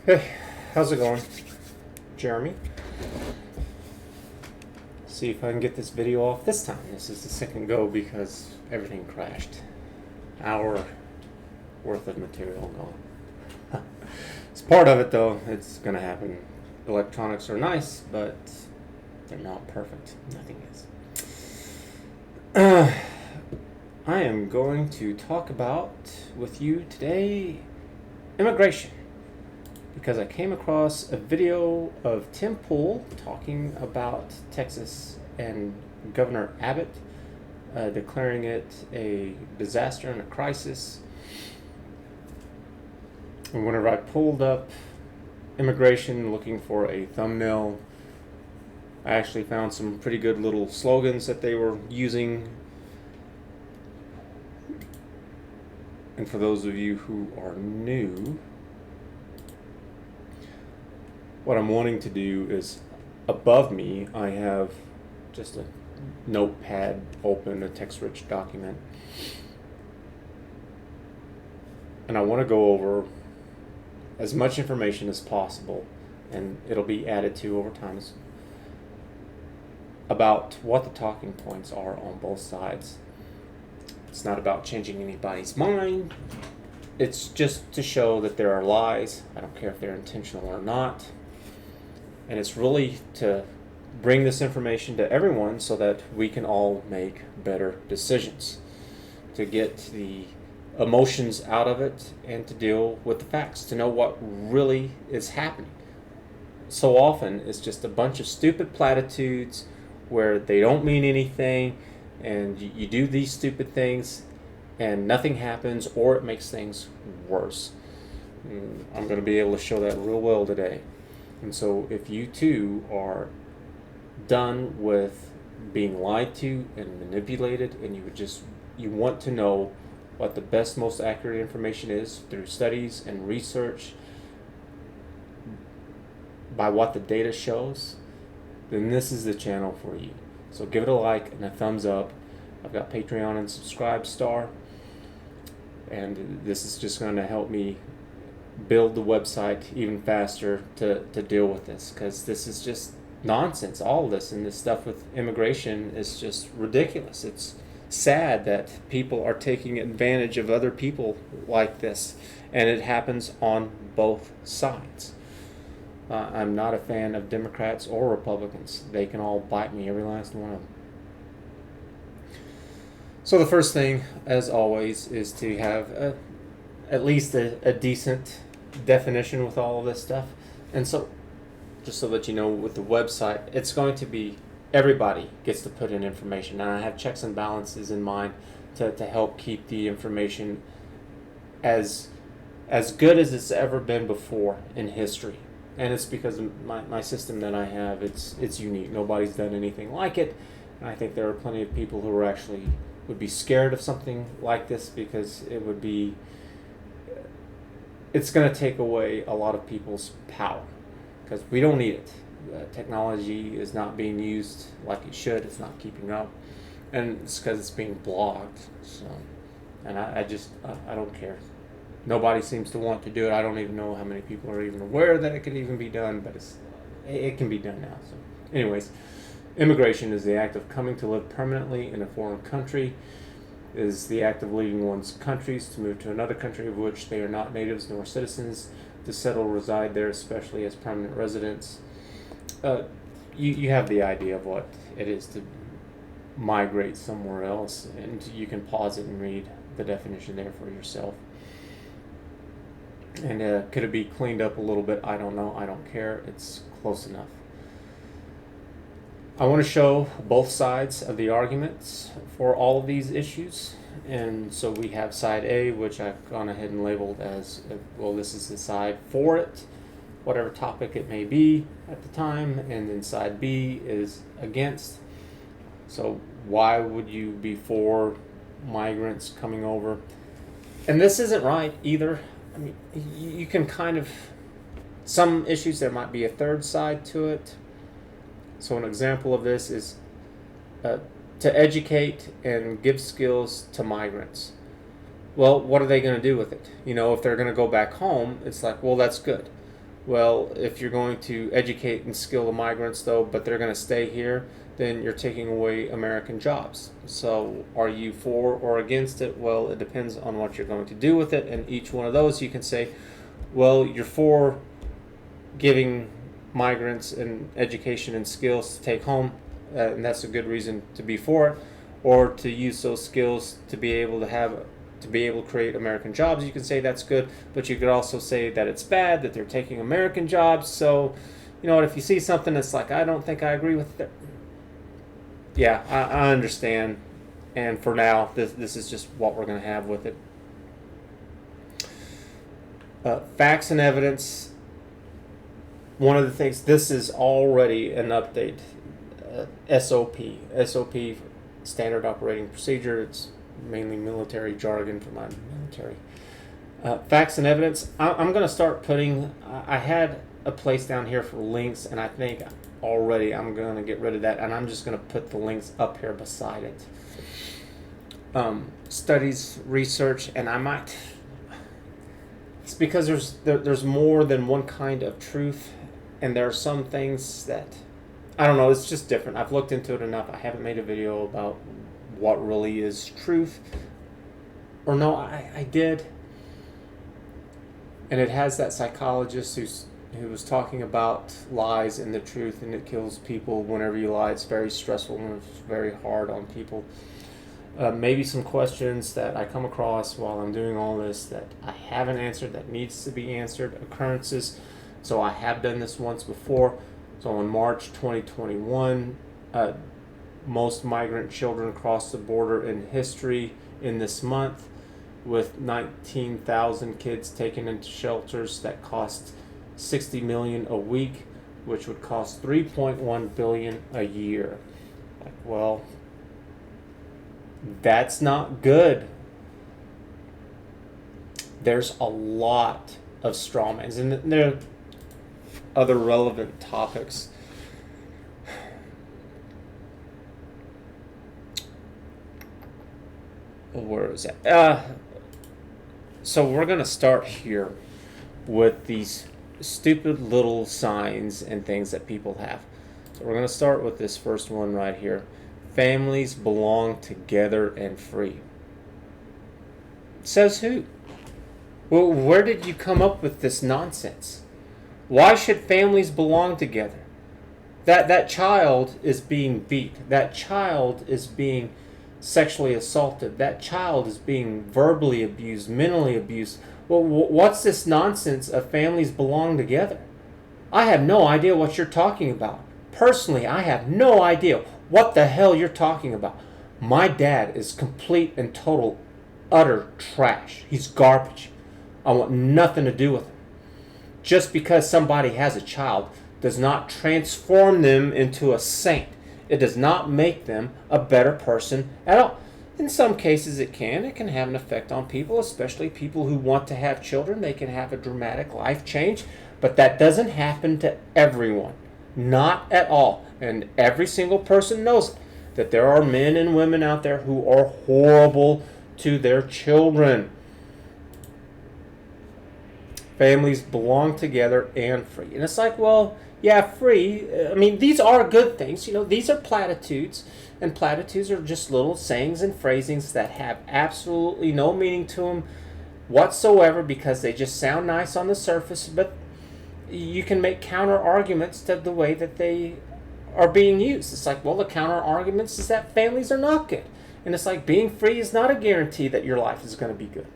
Hey, how's it going? Jeremy. See if I can get this video off this time. This is the second go because everything crashed. Hour worth of material gone. It's part of it though. It's gonna happen. Electronics are nice, but they're not perfect. Nothing is. I am going to talk about with you today immigration, because I came across a video of Tim Pool talking about Texas and Governor Abbott declaring it a disaster and a crisis. And whenever I pulled up immigration looking for a thumbnail, I actually found some pretty good little slogans that they were using. And for those of you who are new, what I'm wanting to do is, above me, I have just a notepad open, a text-rich document. And I want to go over as much information as possible, and it'll be added to over time, about what the talking points are on both sides. It's not about changing anybody's mind. It's just to show that there are lies. I don't care if they're intentional or not. And it's really to bring this information to everyone so that we can all make better decisions, to get the emotions out of it and to deal with the facts, to know what really is happening. So often it's just a bunch of stupid platitudes where they don't mean anything, and you do these stupid things and nothing happens, or it makes things worse. And I'm going to be able to show that real well today. And so if you too are done with being lied to and manipulated, and you want to know what the best, most accurate information is through studies and research by what the data shows, then this is the channel for you. So give it a like and a thumbs up. I've got Patreon and Subscribe Star, and this is just going to help me build the website even faster to deal with this, because this is just nonsense. All of this and this stuff with immigration is just ridiculous. It's sad that people are taking advantage of other people like this, and it happens on both sides. I'm not a fan of Democrats or Republicans. They can all bite me, every last one of them. So the first thing, as always, is to have at least a decent definition with all of this stuff. And so, just so that you know, with the website, it's going to be everybody gets to put in information. And I have checks and balances in mind to help keep the information as good as it's ever been before in history. And it's because of my system that I have. It's unique. Nobody's done anything like it. And I think there are plenty of people who would be scared of something like this, because it's going to take away a lot of people's power, because we don't need it. Technology is not being used like it should. It's not keeping up, and it's because it's being blocked. So, and I don't care. Nobody seems to want to do it. I don't even know how many people are even aware that it could even be done, but it can be done now. So, anyways, immigration is the act of coming to live permanently in a foreign country. It is the act of leaving one's countries to move to another country of which they are not natives nor citizens, to settle, reside there, especially as permanent residents. You have the idea of what it is to migrate somewhere else, and you can pause it and read the definition there for yourself. And could it be cleaned up a little bit? I don't know. I don't care. It's close enough. I want to show both sides of the arguments for all of these issues. And so we have side A, which I've gone ahead and labeled as, well, this is the side for it, whatever topic it may be at the time. And then side B is against. So why would you be for migrants coming over? And this isn't right either. I mean, you can kind of, some issues there might be a third side to it. So an example of this is to educate and give skills to migrants. Well, what are they going to do with it? You know, if they're going to go back home, it's like, well, that's good. Well, if you're going to educate and skill the migrants, though, but they're going to stay here, then you're taking away American jobs. So are you for or against it? Well, it depends on what you're going to do with it. And each one of those you can say, well, you're for giving migrants and education and skills to take home, and that's a good reason to be for it, or to use those skills to be able to create American jobs. You can say that's good, but you could also say that it's bad that they're taking American jobs. So, you know what, if you see something that's like, I don't think I agree with it, yeah, I understand. And for now, this is just what we're going to have with it. Facts and evidence. One of the things, this is already an update. SOP, standard operating procedure. It's mainly military jargon for my military. Facts and evidence. I'm going to start putting, I had a place down here for links, and I think already I'm going to get rid of that, and I'm just going to put the links up here beside it. Studies, research, and I might, it's because there's more than one kind of truth, and there are some things that, I don't know, it's just different. I've looked into it enough. I haven't made a video about what really is truth. Or no, I did. And it has that psychologist who was talking about lies and the truth, and it kills people whenever you lie. It's very stressful and it's very hard on people. Maybe some questions that I come across while I'm doing all this that I haven't answered that needs to be answered. Occurrences. So I have done this once before. So in March 2021, most migrant children crossed the border in history in this month, with 19,000 kids taken into shelters that cost $60 million a week, which would cost $3.1 billion a year. Like, well, that's not good. There's a lot of strawmans, and there are other relevant topics. Where is that? So we're going to start here with these stupid little signs and things that people have. So we're going to start with this first one right here. Families belong together and free. Says who? Well, where did you come up with this nonsense? Why should families belong together? That child is being beat. That child is being sexually assaulted. That child is being verbally abused, mentally abused. Well, what's this nonsense of families belong together? I have no idea what you're talking about. Personally, I have no idea what the hell you're talking about. My dad is complete and total, utter trash. He's garbage. I want nothing to do with him. Just because somebody has a child does not transform them into a saint. It does not make them a better person at all. In some cases it can. It can have an effect on people, especially people who want to have children. They can have a dramatic life change, but that doesn't happen to everyone. Not at all. And every single person knows it, that there are men and women out there who are horrible to their children. Families belong together and free. And it's like, well, yeah, free. I mean, these are good things. You know, these are platitudes. And platitudes are just little sayings and phrasings that have absolutely no meaning to them whatsoever, because they just sound nice on the surface. But you can make counter arguments to the way that they are being used. It's like, well, the counter arguments is that families are not good. And it's like, being free is not a guarantee that your life is going to be good.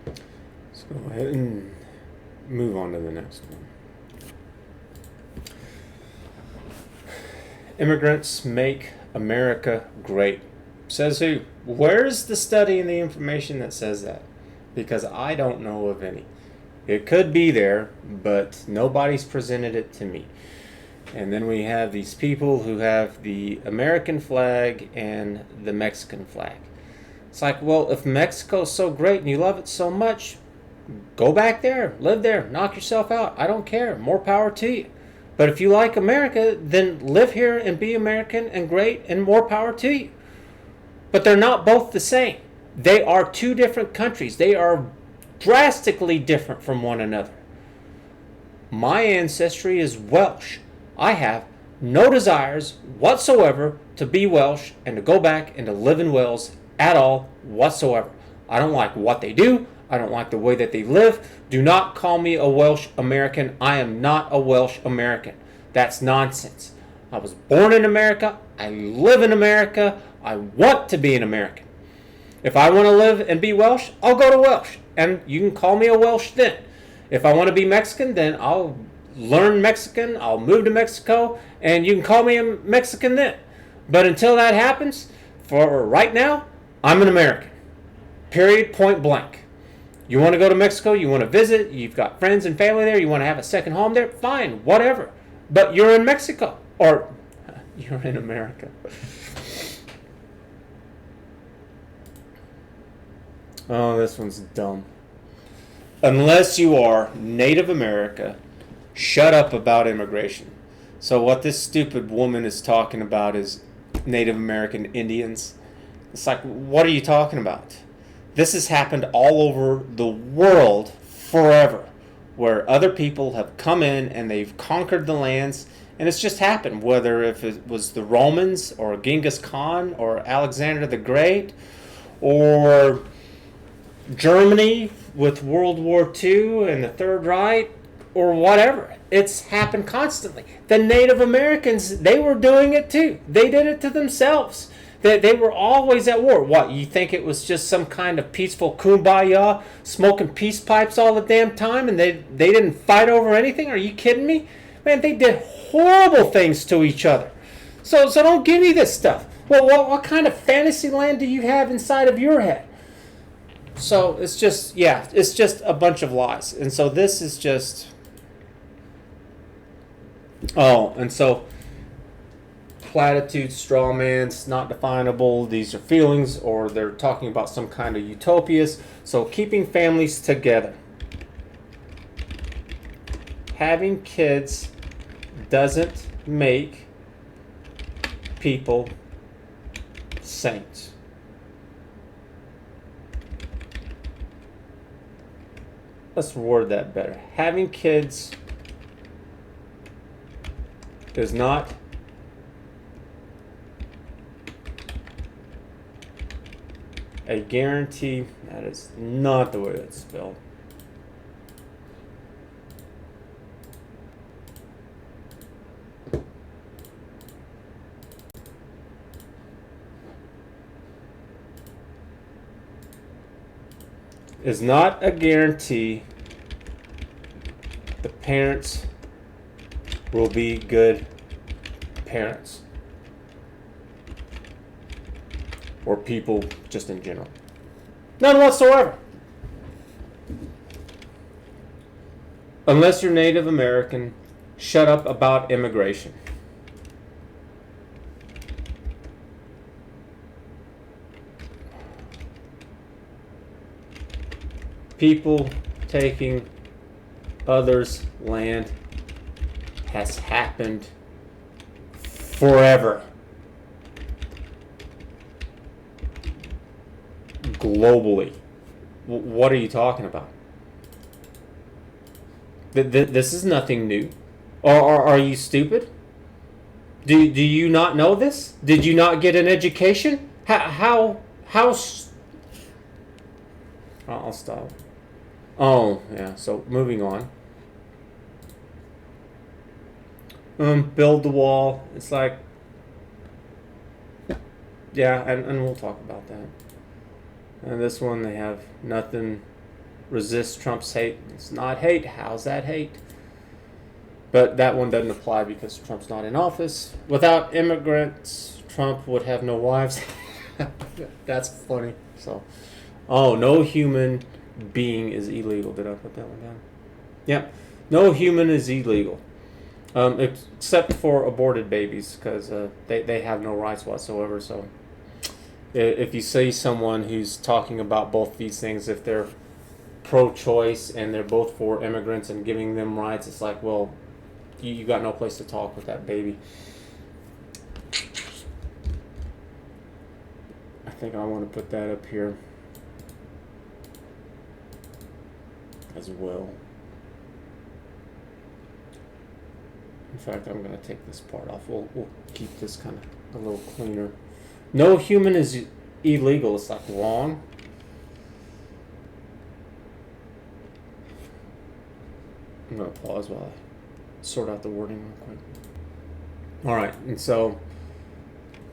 Let's go ahead and move on to the next one. Immigrants make America great. Says who? Where's the study and the information that says that? Because I don't know of any. It could be there, but nobody's presented it to me. And then we have these people who have the American flag and the Mexican flag. It's like, well, if Mexico's so great and you love it so much, go back there, live there, knock yourself out. I don't care. More power to you. But if you like America, then live here and be American and great, and more power to you. But they're not both the same. They are two different countries. They are drastically different from one another. My ancestry is Welsh. I have no desires whatsoever to be Welsh and to go back and to live in Wales at all whatsoever. I don't like what they do. I don't like the way that they live. Do not call me a Welsh American. I am not a Welsh American. That's nonsense. I was born in America. I live in America. I want to be an American. If I want to live and be Welsh, I'll go to Welsh. And you can call me a Welsh then. If I want to be Mexican, then I'll learn Mexican. I'll move to Mexico. And you can call me a Mexican then. But until that happens, for right now, I'm an American. Period, point blank. You want to go to Mexico, you want to visit, you've got friends and family there, you want to have a second home there, fine, whatever. But you're in Mexico. Or you're in America. Oh, this one's dumb. Unless you are Native America, shut up about immigration. So what this stupid woman is talking about is Native American Indians. It's like, what are you talking about? This has happened all over the world forever, where other people have come in and they've conquered the lands, and it's just happened, whether if it was the Romans or Genghis Khan or Alexander the Great or Germany with World War II and the Third Reich or whatever. It's happened constantly. The Native Americans, they were doing it too. They did it to themselves. They were always at war. What, you think it was just some kind of peaceful kumbaya, smoking peace pipes all the damn time, and they didn't fight over anything? Are you kidding me? Man, they did horrible things to each other. So don't give me this stuff. Well, what kind of fantasy land do you have inside of your head? So it's just, yeah, it's just a bunch of lies. And so this is just... Oh, and so... platitudes, straw man's, not definable, these are feelings, or they're talking about some kind of utopias. So keeping families together. Having kids doesn't make people saints. Let's word that better. Having kids does not a guarantee. That is not the way it's spelled. Is not a guarantee the parents will be good parents. Or people just in general. None whatsoever. Unless you're Native American, shut up about immigration. People taking others' land has happened forever. Globally. What are you talking about? This is nothing new. Or are you stupid? Do you not know this? Did you not get an education? How I'll stop. Oh, yeah, so moving on. Build the wall. It's like, yeah, and we'll talk about that. And this one, they have nothing. Resist Trump's hate. It's not hate. How's that hate? But that one doesn't apply because Trump's not in office. Without immigrants, Trump would have no wives. That's funny. So, oh, no human being is illegal. Did I put that one down? Yep. No human is illegal. Except for aborted babies, because they have no rights whatsoever. So if you see someone who's talking about both these things, if they're pro-choice and they're both for immigrants and giving them rights, it's like, well, you got no place to talk with that baby. I think I want to put that up here as well. fact, I'm going to take this part off. We'll keep this kind of a little cleaner. No human is illegal. It's like wrong. I'm going to pause while I sort out the wording real quick. All right, and so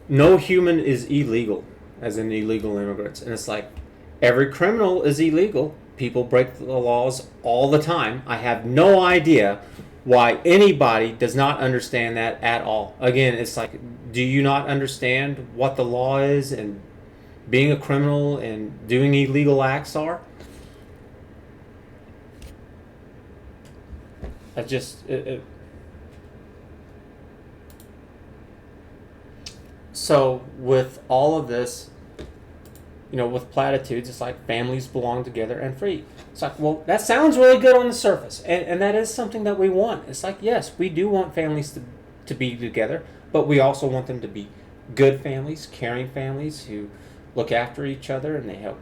no human is illegal, as in illegal immigrants. And it's like every criminal is illegal. People break the laws all the time. I have no idea why anybody does not understand that at all. Again, it's like, do you not understand what the law is and being a criminal and doing illegal acts are? So with all of this, with platitudes, it's like families belong together and free. It's like, well, that sounds really good on the surface, and that is something that we want. It's like, yes, we do want families to be together, but we also want them to be good families, caring families who look after each other, and they help,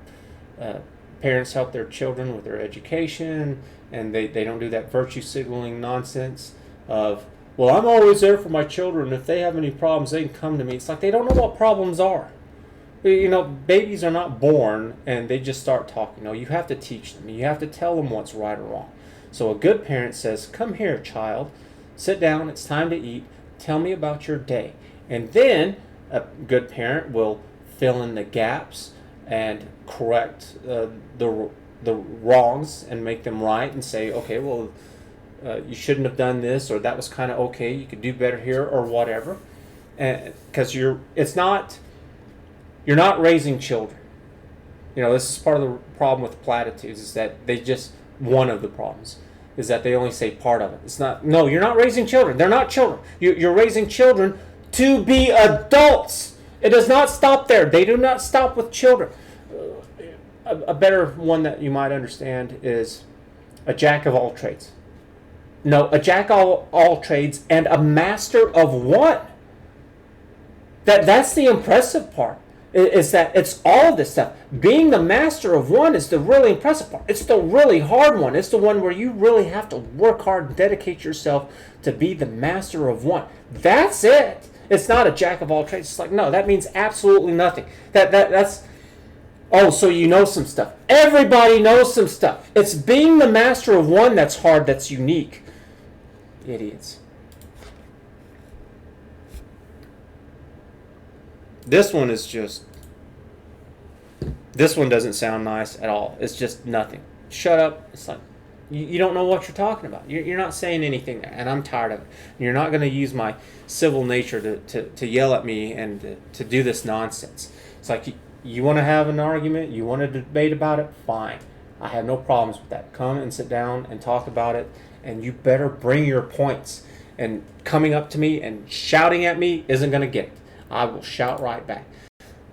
parents help their children with their education, and they don't do that virtue signaling nonsense of, well, I'm always there for my children. If they have any problems, they can come to me. It's like they don't know what problems are. Babies are not born and they just start talking. No, you have to teach them. You have to tell them what's right or wrong. So a good parent says, come here, child. Sit down. It's time to eat. Tell me about your day. And then a good parent will fill in the gaps and correct the wrongs and make them right and say, okay, well, you shouldn't have done this, or that was kind of okay. You could do better here, or whatever. Because you're not raising children. This is part of the problem with platitudes, is that one of the problems is that they only say part of it. It's not, no, you're not raising children. They're not children. You're raising children to be adults. It does not stop there. They do not stop with children. A better one that you might understand is a jack of all trades. No, a jack of all trades and a master of one. That's the impressive part. Is that it's all of this stuff. Being the master of one is the really impressive part. It's the really hard one. It's the one where you really have to work hard and dedicate yourself to be the master of one. That's it. It's not a jack of all trades. It's like, no, that means absolutely nothing. That's oh, so you know some stuff. Everybody knows some stuff. It's being the master of one that's hard, that's unique. Idiots. This one doesn't sound nice at all. It's just nothing. Shut up. It's like, you don't know what you're talking about. You're not saying anything there, and I'm tired of it. You're not going to use my civil nature to yell at me and to do this nonsense. It's like, you want to have an argument, you want to debate about it, fine. I have no problems with that. Come and sit down and talk about it, and you better bring your points. And coming up to me and shouting at me isn't going to get it. I will shout right back.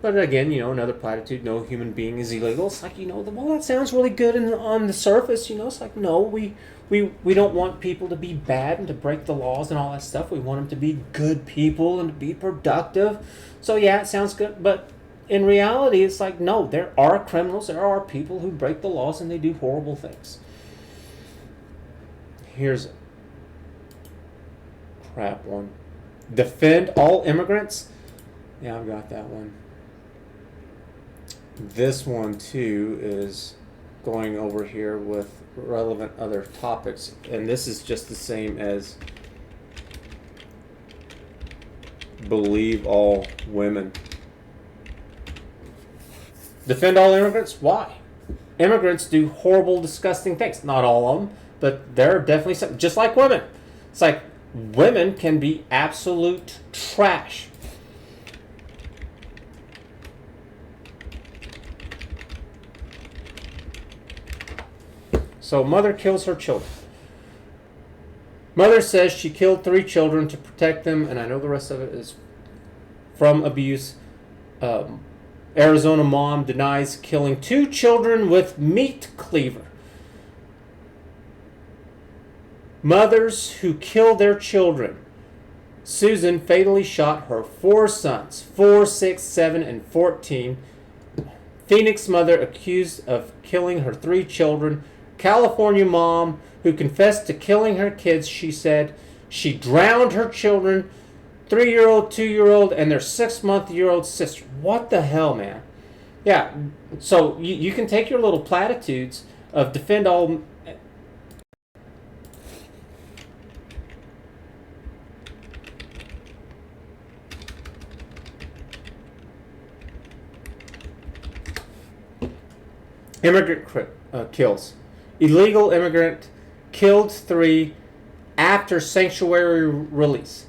But again, another platitude, no human being is illegal. It's like, well, that sounds really good on the surface. It's like, no, we don't want people to be bad and to break the laws and all that stuff. We want them to be good people and to be productive. So yeah, it sounds good. But in reality, it's like, no, there are criminals. There are people who break the laws and they do horrible things. Here's a crap one. Defend all immigrants. Yeah, I've got that one. This one, too, is going over here with relevant other topics. And this is just the same as believe all women. Defend all immigrants? Why? Immigrants do horrible, disgusting things. Not all of them, but there are definitely some. Just like women. It's like women can be absolute trash. So mother kills her children. Mother says she killed 3 children to protect them, and I know the rest of it is from abuse. Arizona mom denies killing 2 children with meat cleaver. Mothers who kill their children. Susan fatally shot her 4 sons, 4, 6, 7, and 14. Phoenix mother accused of killing her 3 children. California mom who confessed to killing her kids, she said She drowned her children, 3-year-old, 2-year-old, and their 6-month-year-old sister. What the hell, man? Yeah, so you can take your little platitudes of defend all... Immigrant kills. Illegal immigrant killed 3 after sanctuary release.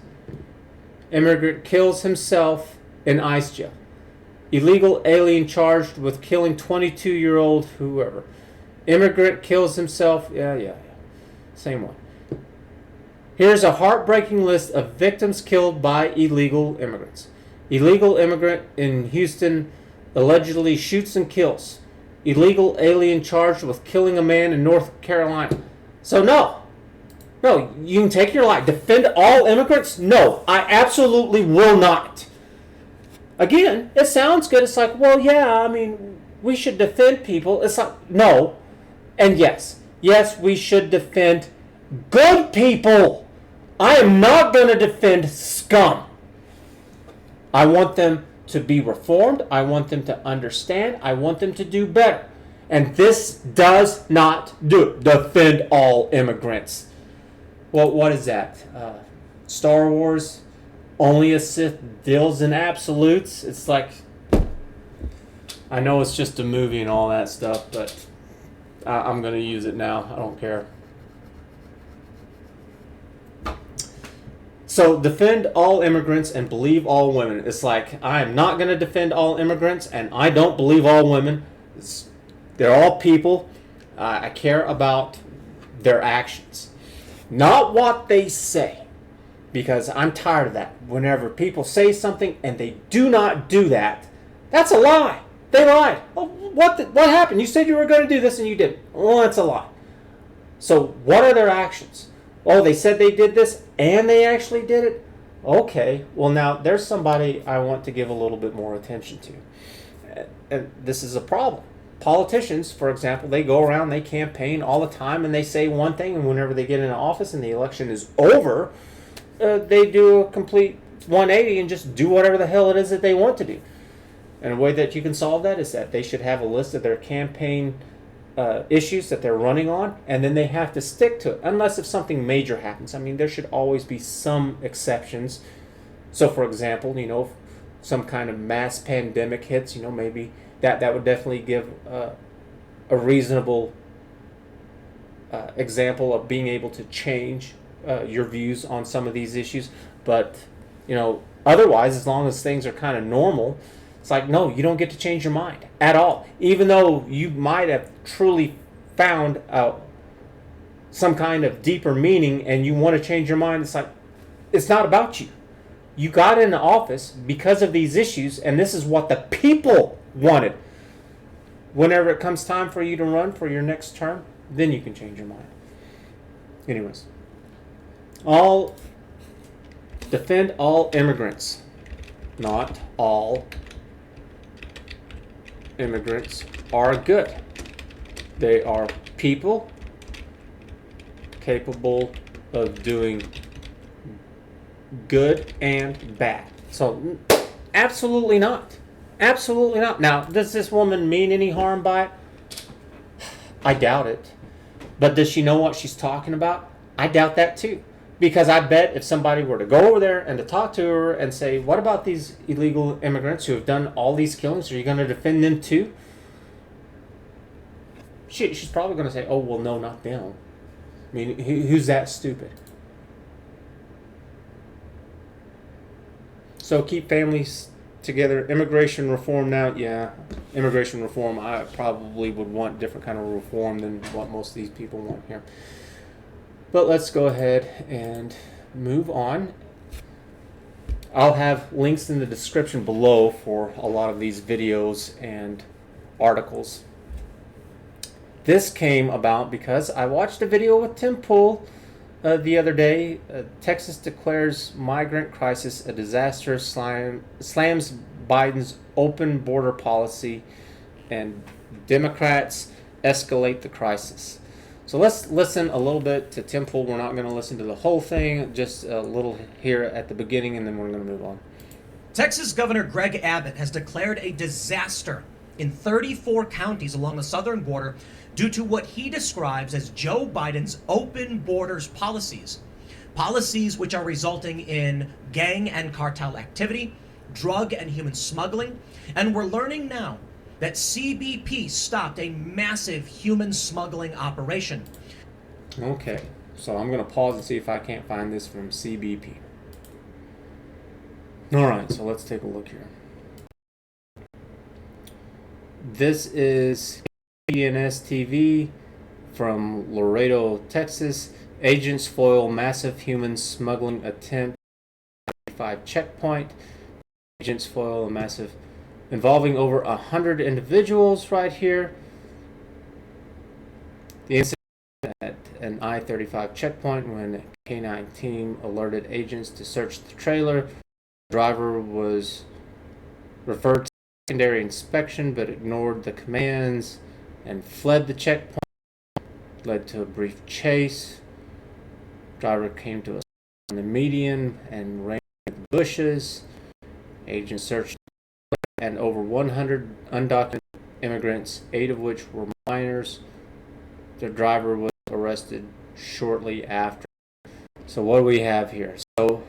Immigrant kills himself in ICE jail. Illegal alien charged with killing 22-year-old whoever. Immigrant kills himself. Yeah. Same one. Here's a heartbreaking list of victims killed by illegal immigrants. Illegal immigrant in Houston allegedly shoots and kills. Illegal alien charged with killing a man in North Carolina. So no, you can take your life. Defend all immigrants? No, I absolutely will not. Again, it sounds good. It's like, well, yeah, I mean, we should defend people. It's like, no. And yes, we should defend good people. I am not going to defend scum. I want them to be reformed. I want them to understand. I want them to do better. And this does not defend all immigrants. Well, what is that? Star Wars, only a Sith deals in absolutes. It's like, I know it's just a movie and all that stuff, but I'm going to use it now. I don't care. So defend all immigrants and believe all women. It's like, I am not going to defend all immigrants and I don't believe all women. They're all people. I care about their actions, not what they say, because I'm tired of that. Whenever people say something and they do not do that, that's a lie. They lied. Oh, what happened? You said you were going to do this and you didn't. Well, that's a lie. So what are their actions? Oh, they said they did this and they actually did it? Okay, well now there's somebody I want to give a little bit more attention to. And this is a problem. Politicians, for example, they go around, they campaign all the time and they say one thing, and whenever they get into office and the election is over, they do a complete 180 and just do whatever the hell it is that they want to do. And a way that you can solve that is that they should have a list of their campaign issues that they're running on, and then they have to stick to it, unless if something major happens. I mean, there should always be some exceptions. So, for example, if some kind of mass pandemic hits, maybe that would definitely give a reasonable example of being able to change your views on some of these issues. But, otherwise, as long as things are kind of normal, it's like, no, you don't get to change your mind at all. Even though you might have truly found some kind of deeper meaning and you want to change your mind, it's like, it's not about you. You got into office because of these issues, and this is what the people wanted. Whenever it comes time for you to run for your next term, then you can change your mind. Anyways, defend all immigrants. Not all immigrants are good. They are people capable of doing good and bad. So, absolutely not. Absolutely not. Now, does this woman mean any harm by it? I doubt it. But does she know what she's talking about? I doubt that too. Because I bet if somebody were to go over there and to talk to her and say, what about these illegal immigrants who have done all these killings? Are you going to defend them too? She's probably going to say, oh, well, no, not them. I mean, who's that stupid? So keep families together. Immigration reform now, yeah. Immigration reform, I probably would want different kind of reform than what most of these people want here. But let's go ahead and move on. I'll have links in the description below for a lot of these videos and articles. This came about because I watched a video with Tim Pool the other day. Texas declares migrant crisis a disaster, slams Biden's open border policy, and Democrats escalate the crisis. So let's listen a little bit to Temple. We're not going to listen to the whole thing, just a little here at the beginning, and then we're going to move on. Texas Governor Greg Abbott has declared a disaster in 34 counties along the southern border due to what he describes as Joe Biden's open borders policies. Policies which are resulting in gang and cartel activity, drug and human smuggling, and we're learning now that CBP stopped a massive human smuggling operation. Okay, so I'm going to pause and see if I can't find this from CBP. All right, so let's take a look here. This is KNS TV from Laredo, Texas. Agents foil massive human smuggling attempt at 35 checkpoint. Agents foil a massive involving over 100 individuals right here. The incident at an I-35 checkpoint when a K-9 team alerted agents to search the trailer. The driver was referred to secondary inspection but ignored the commands and fled the checkpoint. Led to a brief chase. Driver came to a stop on the median and ran into the bushes. Agents searched and over 100 undocumented immigrants, 8 of which were minors. The driver was arrested shortly after. So what do we have here? So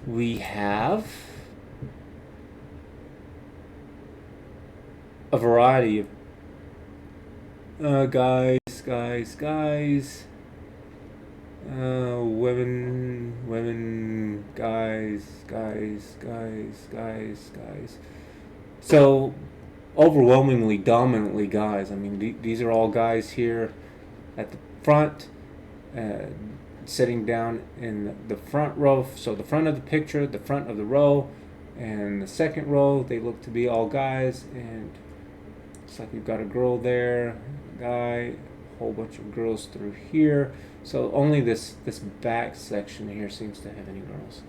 we have a variety of guys, women, guys. So overwhelmingly, dominantly guys. I mean, these are all guys here at the front, sitting down in the front row. So the front of the picture, the front of the row, and the second row, they look to be all guys. And it's like we've got a girl there, a guy, a whole bunch of girls through here. So only this back section here seems to have any girls.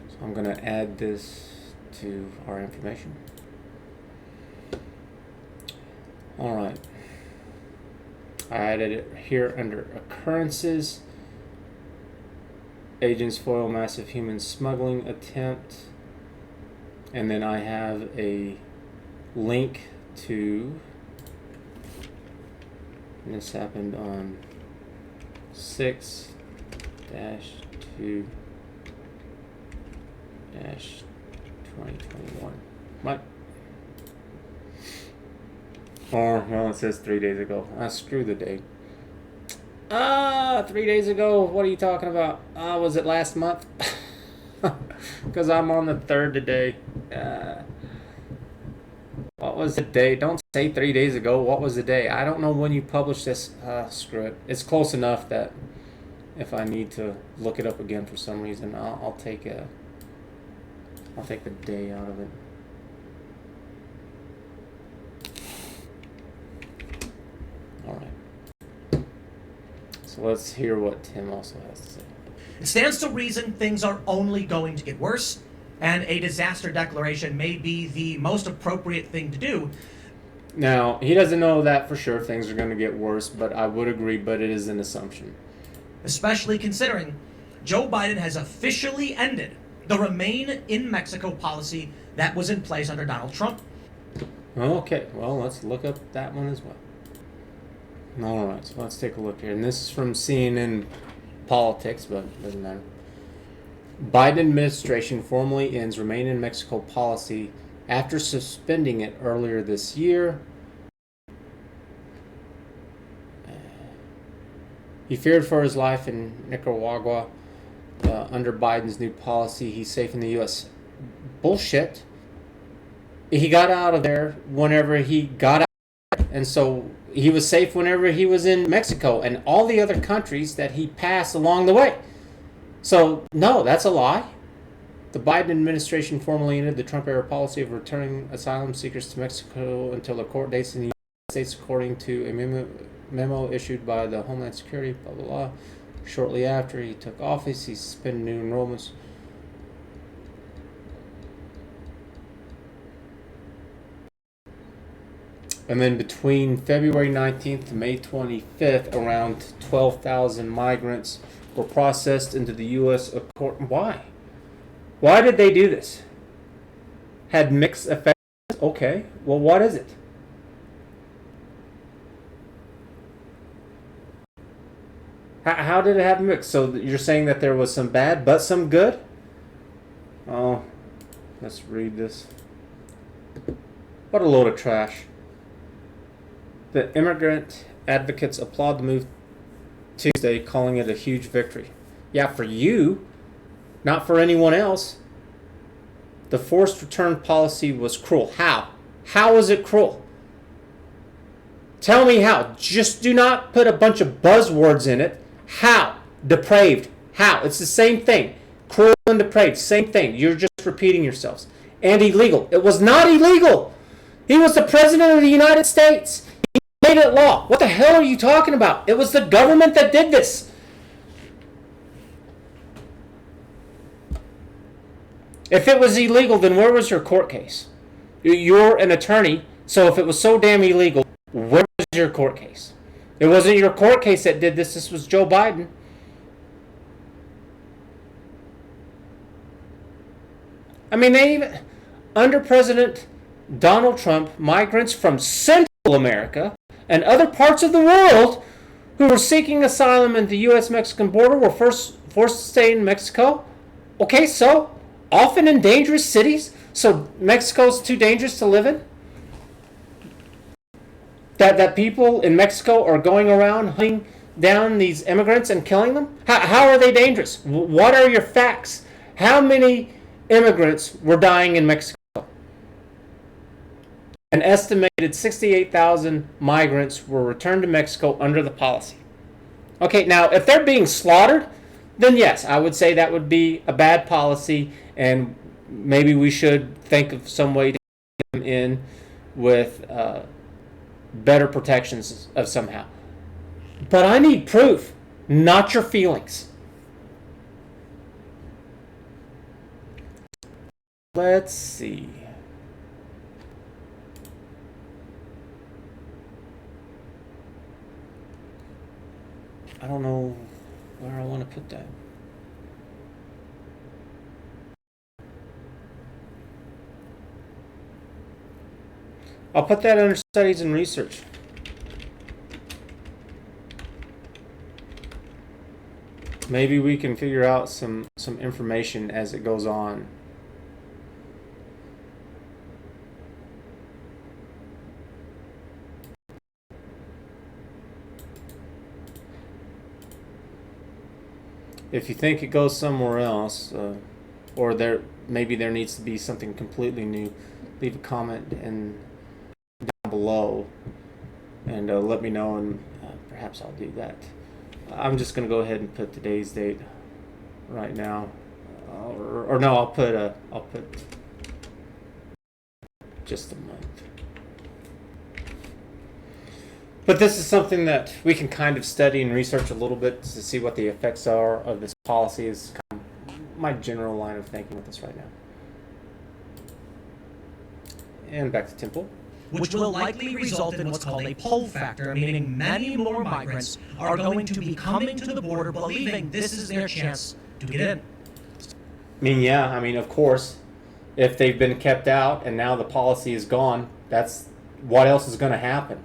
So I'm going to add this to our information. All right. I added it here under occurrences. Agents foil massive human smuggling attempt. And then I have a link to, and this happened on 6-2-2021. What? Or, well, it says 3 days ago. Screw the date. 3 days ago. What are you talking about? Was it last month? Because I'm on the 3rd today. What was the day? Don't say 3 days ago. What was the day? I don't know when you published this. Screw it. It's close enough that if I need to look it up again for some reason, I'll take the day out of it. All right. So let's hear what Tim also has to say. It stands to reason things are only going to get worse, and a disaster declaration may be the most appropriate thing to do. Now, he doesn't know that for sure things are going to get worse, but I would agree, but it is an assumption. Especially considering Joe Biden has officially ended the Remain in Mexico policy that was in place under Donald Trump. Okay, well, let's look up that one as well. All right, so let's take a look here. And this is from CNN Politics, but it doesn't matter. Biden administration formally ends Remain in Mexico policy after suspending it earlier this year. He feared for his life in Nicaragua. Under Biden's new policy, he's safe in the U.S. Bullshit. He got out of there whenever he got out. And so he was safe whenever he was in Mexico and all the other countries that he passed along the way. So, no, that's a lie. The Biden administration formally ended the Trump-era policy of returning asylum seekers to Mexico until the court dates in the United States, according to a memo issued by the Homeland Security, blah, blah, blah. Shortly after he took office, he suspended new enrollments. And then between February 19th to May 25th, around 12,000 migrants were processed into the U.S. Why? Why did they do this? Had mixed effects? Okay, well, what is it? How did it have mixed? So you're saying that there was some bad, but some good? Oh, let's read this. What a load of trash. The immigrant advocates applaud the move Tuesday, calling it a huge victory. Yeah, for you, not for anyone else. The forced return policy was cruel. How? How was it cruel? Tell me how. Just do not put a bunch of buzzwords in it. How? Depraved. How? It's the same thing. Cruel and depraved. Same thing. You're just repeating yourselves. And illegal. It was not illegal. He was the president of the United States. He made it law. What the hell are you talking about? It was the government that did this. If it was illegal, then where was your court case? You're an attorney, so if it was so damn illegal, where was your court case? It wasn't your court case that did this. This was Joe Biden. I mean, they even, under President Donald Trump, migrants from Central America and other parts of the world who were seeking asylum at the U.S.-Mexican border were forced to stay in Mexico. Okay, so often in dangerous cities, so Mexico's too dangerous to live in? That people in Mexico are going around hunting down these immigrants and killing them? How are they dangerous? What are your facts? How many immigrants were dying in Mexico? An estimated 68,000 migrants were returned to Mexico under the policy. Okay, now if they're being slaughtered, then yes, I would say that would be a bad policy, and maybe we should think of some way to get them in with better protections of somehow. But I need proof, not your feelings. Let's see. I don't know where I want to put that. I'll put that under studies and research. Maybe we can figure out some information as it goes on. If you think it goes somewhere else, or maybe there needs to be something completely new, leave a comment down below and let me know, and perhaps I'll do that. I'm just going to go ahead and put today's date right now, or no, I'll put just a month. But this is something that we can kind of study and research a little bit to see what the effects are of this policy. Is kind of my general line of thinking with this right now. And back to Temple. Which will likely result in what's called a pull factor, meaning many more migrants are going to be coming to the border believing this is their chance to get in. I mean, of course, if they've been kept out and now the policy is gone, that's what else is going to happen?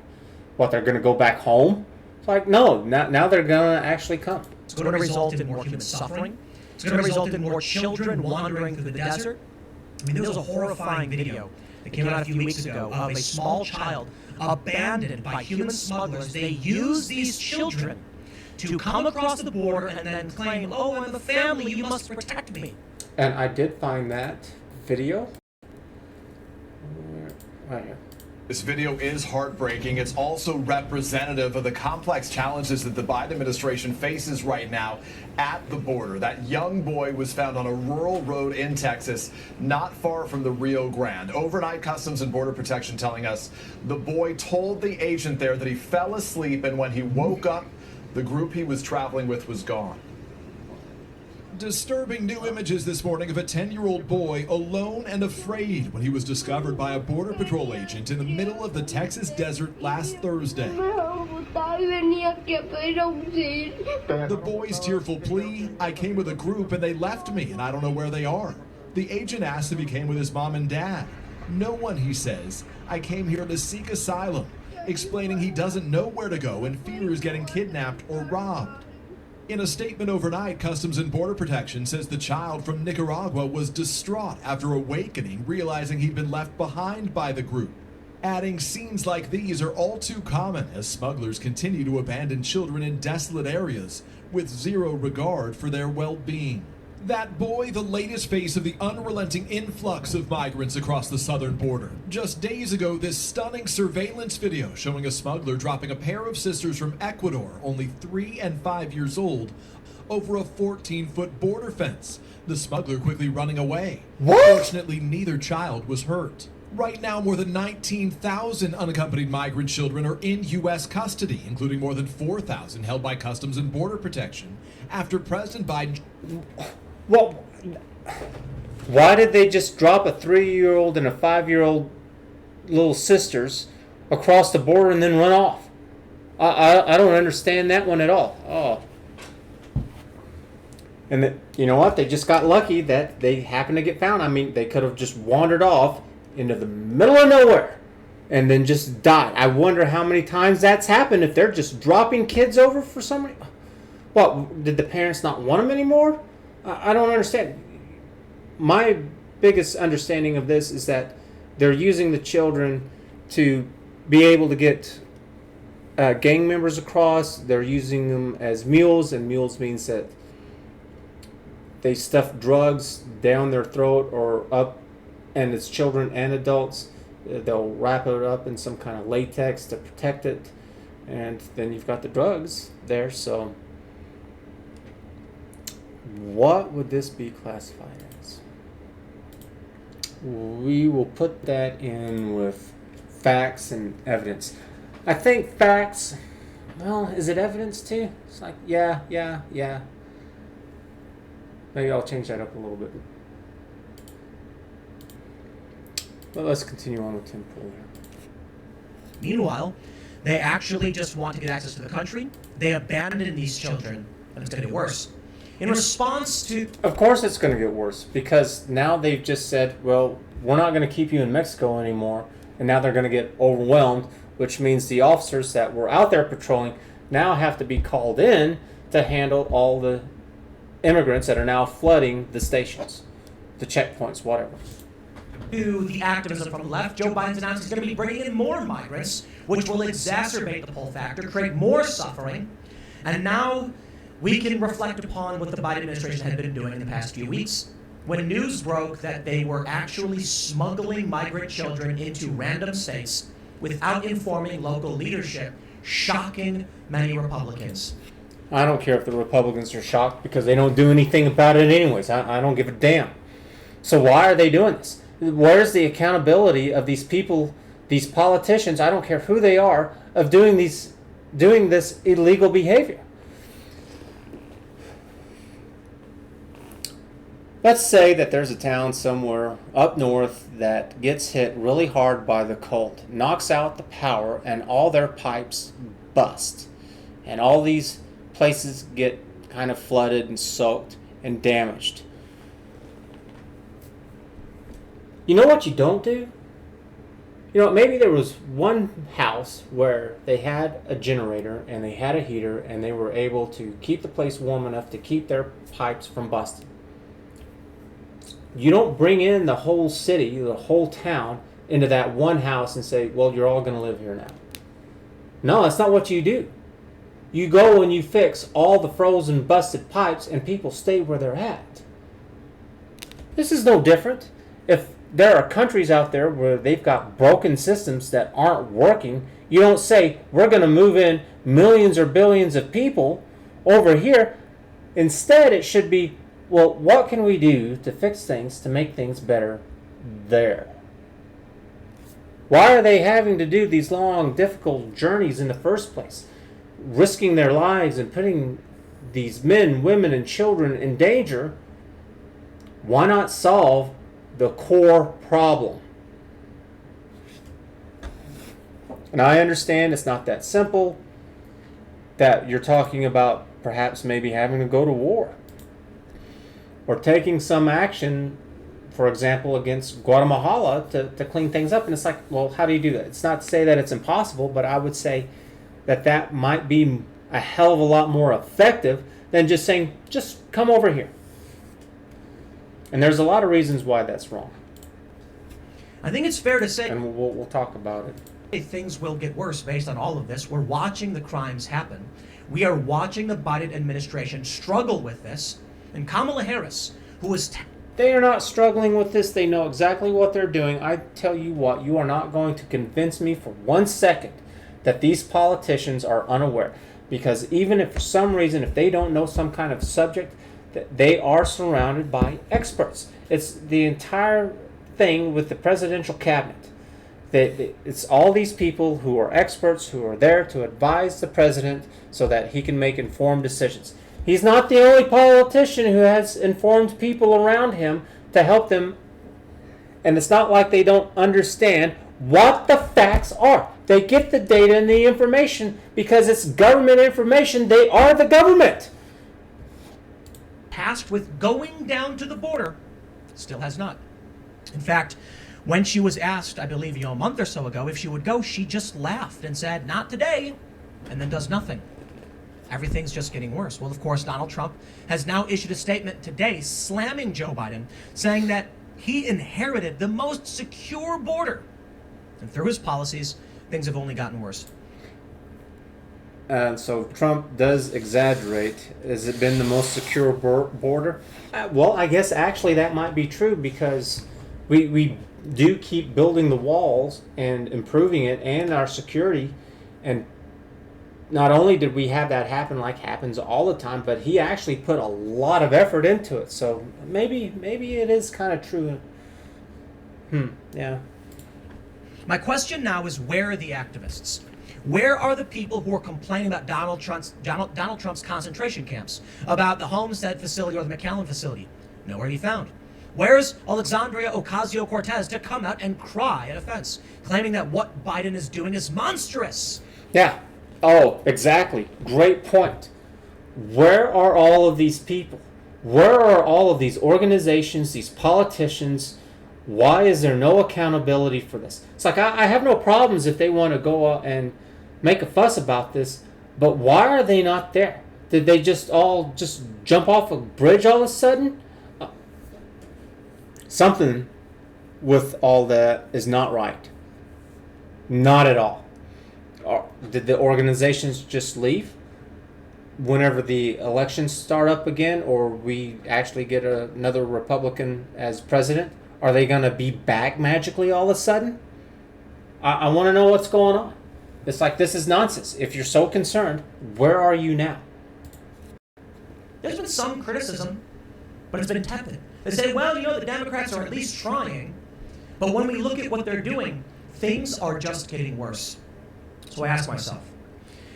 What, they're going to go back home? It's like, no, now they're going to actually come. It's going to result in more human suffering. It's going to result in more children wandering through the desert. I mean, there was a horrifying video that came out a few weeks ago of a small child abandoned by human smugglers. They use these children to come across the border and then claim, oh, I'm a family, you must protect me. And I did find that video right here. This video is heartbreaking. It's also representative of the complex challenges that the Biden administration faces right now at the border. That young boy was found on a rural road in Texas, not far from the Rio Grande. Overnight Customs and Border Protection telling us the boy told the agent there that he fell asleep, and when he woke up, the group he was traveling with was gone. Disturbing new images this morning of a 10-year-old boy alone and afraid when he was discovered by a Border Patrol agent in the middle of the Texas desert last Thursday. The boy's tearful plea, "I came with a group and they left me and I don't know where they are." The agent asked if he came with his mom and dad. "No one," he says. "I came here to seek asylum," explaining he doesn't know where to go and fears getting kidnapped or robbed. In a statement overnight, Customs and Border Protection says the child from Nicaragua was distraught after awakening, realizing he'd been left behind by the group. Adding, scenes like these are all too common as smugglers continue to abandon children in desolate areas with zero regard for their well-being. That boy, the latest face of the unrelenting influx of migrants across the southern border. Just days ago, this stunning surveillance video showing a smuggler dropping a pair of sisters from Ecuador, only 3 and 5 years old, over a 14-foot border fence. The smuggler quickly running away. What? Fortunately, neither child was hurt. Right now, more than 19,000 unaccompanied migrant children are in U.S. custody, including more than 4,000 held by Customs and Border Protection, after President Biden... Well, why did they just drop a 3-year-old and a 5-year-old little sisters across the border and then run off? I don't understand that one at all. Oh. And you know what? They just got lucky that they happened to get found. I mean, they could have just wandered off into the middle of nowhere and then just died. I wonder how many times that's happened if they're just dropping kids over for some reason. What, did the parents not want them anymore? I don't understand. My biggest understanding of this is that they're using the children to be able to get gang members across. They're using them as mules, and mules means that they stuff drugs down their throat or up, and it's children and adults. They'll wrap it up in some kind of latex to protect it, and then you've got the drugs there, so... What would this be classified as? We will put that in with facts and evidence. I think facts, well, is it evidence too? It's like, yeah. Maybe I'll change that up a little bit. But let's continue on with Tim Pool here. Meanwhile, they actually just want to get access to the country. They abandon these children, and it's going to get worse. In response to... Of course it's going to get worse, because now they've just said, well, we're not going to keep you in Mexico anymore, and now they're going to get overwhelmed, which means the officers that were out there patrolling now have to be called in to handle all the immigrants that are now flooding the stations, the checkpoints, whatever. To the activism from the left, Joe Biden's announced he's going to be bringing in more migrants, which will exacerbate the pull factor, create more suffering, and now... we can reflect upon what the Biden administration had been doing in the past few weeks. When news broke that they were actually smuggling migrant children into random states without informing local leadership, shocking many Republicans. I don't care if the Republicans are shocked because they don't do anything about it anyways. I don't give a damn. So why are they doing this? Where's the accountability of these people, these politicians, I don't care who they are, of doing this illegal behavior? Let's say that there's a town somewhere up north that gets hit really hard by the cold, knocks out the power, and all their pipes bust. And all these places get kind of flooded and soaked and damaged. You know what you don't do? You know, maybe there was one house where they had a generator and they had a heater and they were able to keep the place warm enough to keep their pipes from busting. You don't bring in the whole city, the whole town, into that one house and say, well, you're all going to live here now. No, that's not what you do. You go and you fix all the frozen, busted pipes, and people stay where they're at. This is no different. If there are countries out there where they've got broken systems that aren't working, you don't say, we're going to move in millions or billions of people over here. Instead, it should be, well, what can we do to fix things, to make things better there? Why are they having to do these long, difficult journeys in the first place? Risking their lives and putting these men, women, and children in danger, why not solve the core problem? And I understand it's not that simple, that you're talking about perhaps maybe having to go to war or taking some action, for example, against Guatemala to clean things up. And it's like, well, how do you do that? It's not to say that it's impossible, but I would say that that might be a hell of a lot more effective than just saying, just come over here. And there's a lot of reasons why that's wrong. I think it's fair to say, and we'll talk about it. Things will get worse based on all of this. We're watching the crimes happen. We are watching the Biden administration struggle with this. And Kamala Harris, who is... They are not struggling with this. They know exactly what they're doing. I tell you what, you are not going to convince me for 1 second that these politicians are unaware. Because even if for some reason, if they don't know some kind of subject, that they are surrounded by experts. It's the entire thing with the presidential cabinet. It's all these people who are experts who are there to advise the president so that he can make informed decisions. He's not the only politician who has informed people around him to help them. And it's not like they don't understand what the facts are. They get the data and the information because it's government information. They are the government. Tasked with going down to the border, still has not. In fact, when she was asked, I believe, a month or so ago, if she would go, she just laughed and said, not today, and then does nothing. Everything's just getting worse. Well, of course, Donald Trump has now issued a statement today slamming Joe Biden, saying that he inherited the most secure border. And through his policies, things have only gotten worse. So Trump does exaggerate. Has it been the most secure border? Well, I guess actually that might be true because we do keep building the walls and improving it and our security. And not only did we have that happen like happens all the time, but he actually put a lot of effort into it. So maybe it is kind of true. Yeah. My question now is, where are the activists? Where are the people who are complaining about Donald Trump's concentration camps, about the Homestead facility or the McAllen facility? Nowhere to be found. Where's Alexandria Ocasio-Cortez to come out and cry at a fence, claiming that what Biden is doing is monstrous? Yeah. Oh, exactly. Great point. Where are all of these people? Where are all of these organizations, these politicians? Why is there no accountability for this? It's like, I have no problems if they want to go out and make a fuss about this, but why are they not there? Did they just all jump off a bridge all of a sudden? Something with all that is not right. Not at all. Did the organizations just leave whenever the elections start up again, or we actually get another Republican as president? Are they going to be back magically all of a sudden? I want to know what's going on. It's like, this is nonsense. If you're so concerned, where are you now? There's been some criticism, but it's been tepid. They say, well, the Democrats are at least trying. But when we look at what they're doing, things are just getting worse. So I ask myself,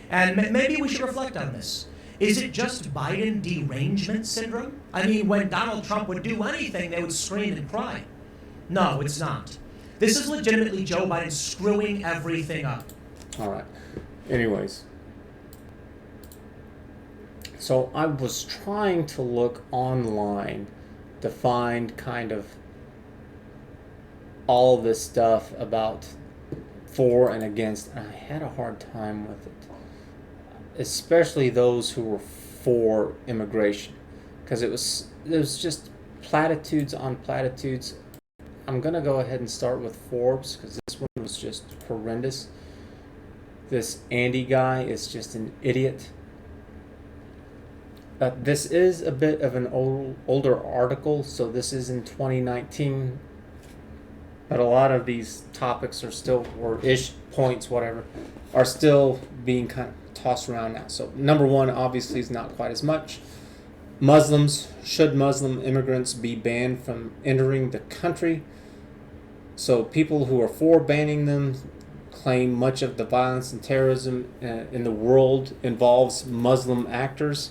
and maybe we should reflect on this. Is it just Biden derangement syndrome? I mean, when Donald Trump would do anything, they would scream and cry. No, it's not. This is legitimately Joe Biden screwing everything up. All right. Anyways. So I was trying to look online to find kind of all this stuff about for and against, and I had a hard time with it. Especially those who were for immigration. Because it was just platitudes on platitudes. I'm going to go ahead and start with Forbes, because this one was just horrendous. This Andy guy is just an idiot. This is a bit of an older article, so this is in 2019. But a lot of these topics are still, or points, whatever, are still being kind of tossed around now. So number one, obviously, is not quite as much. Should Muslim immigrants be banned from entering the country? So people who are for banning them claim much of the violence and terrorism in the world involves Muslim actors.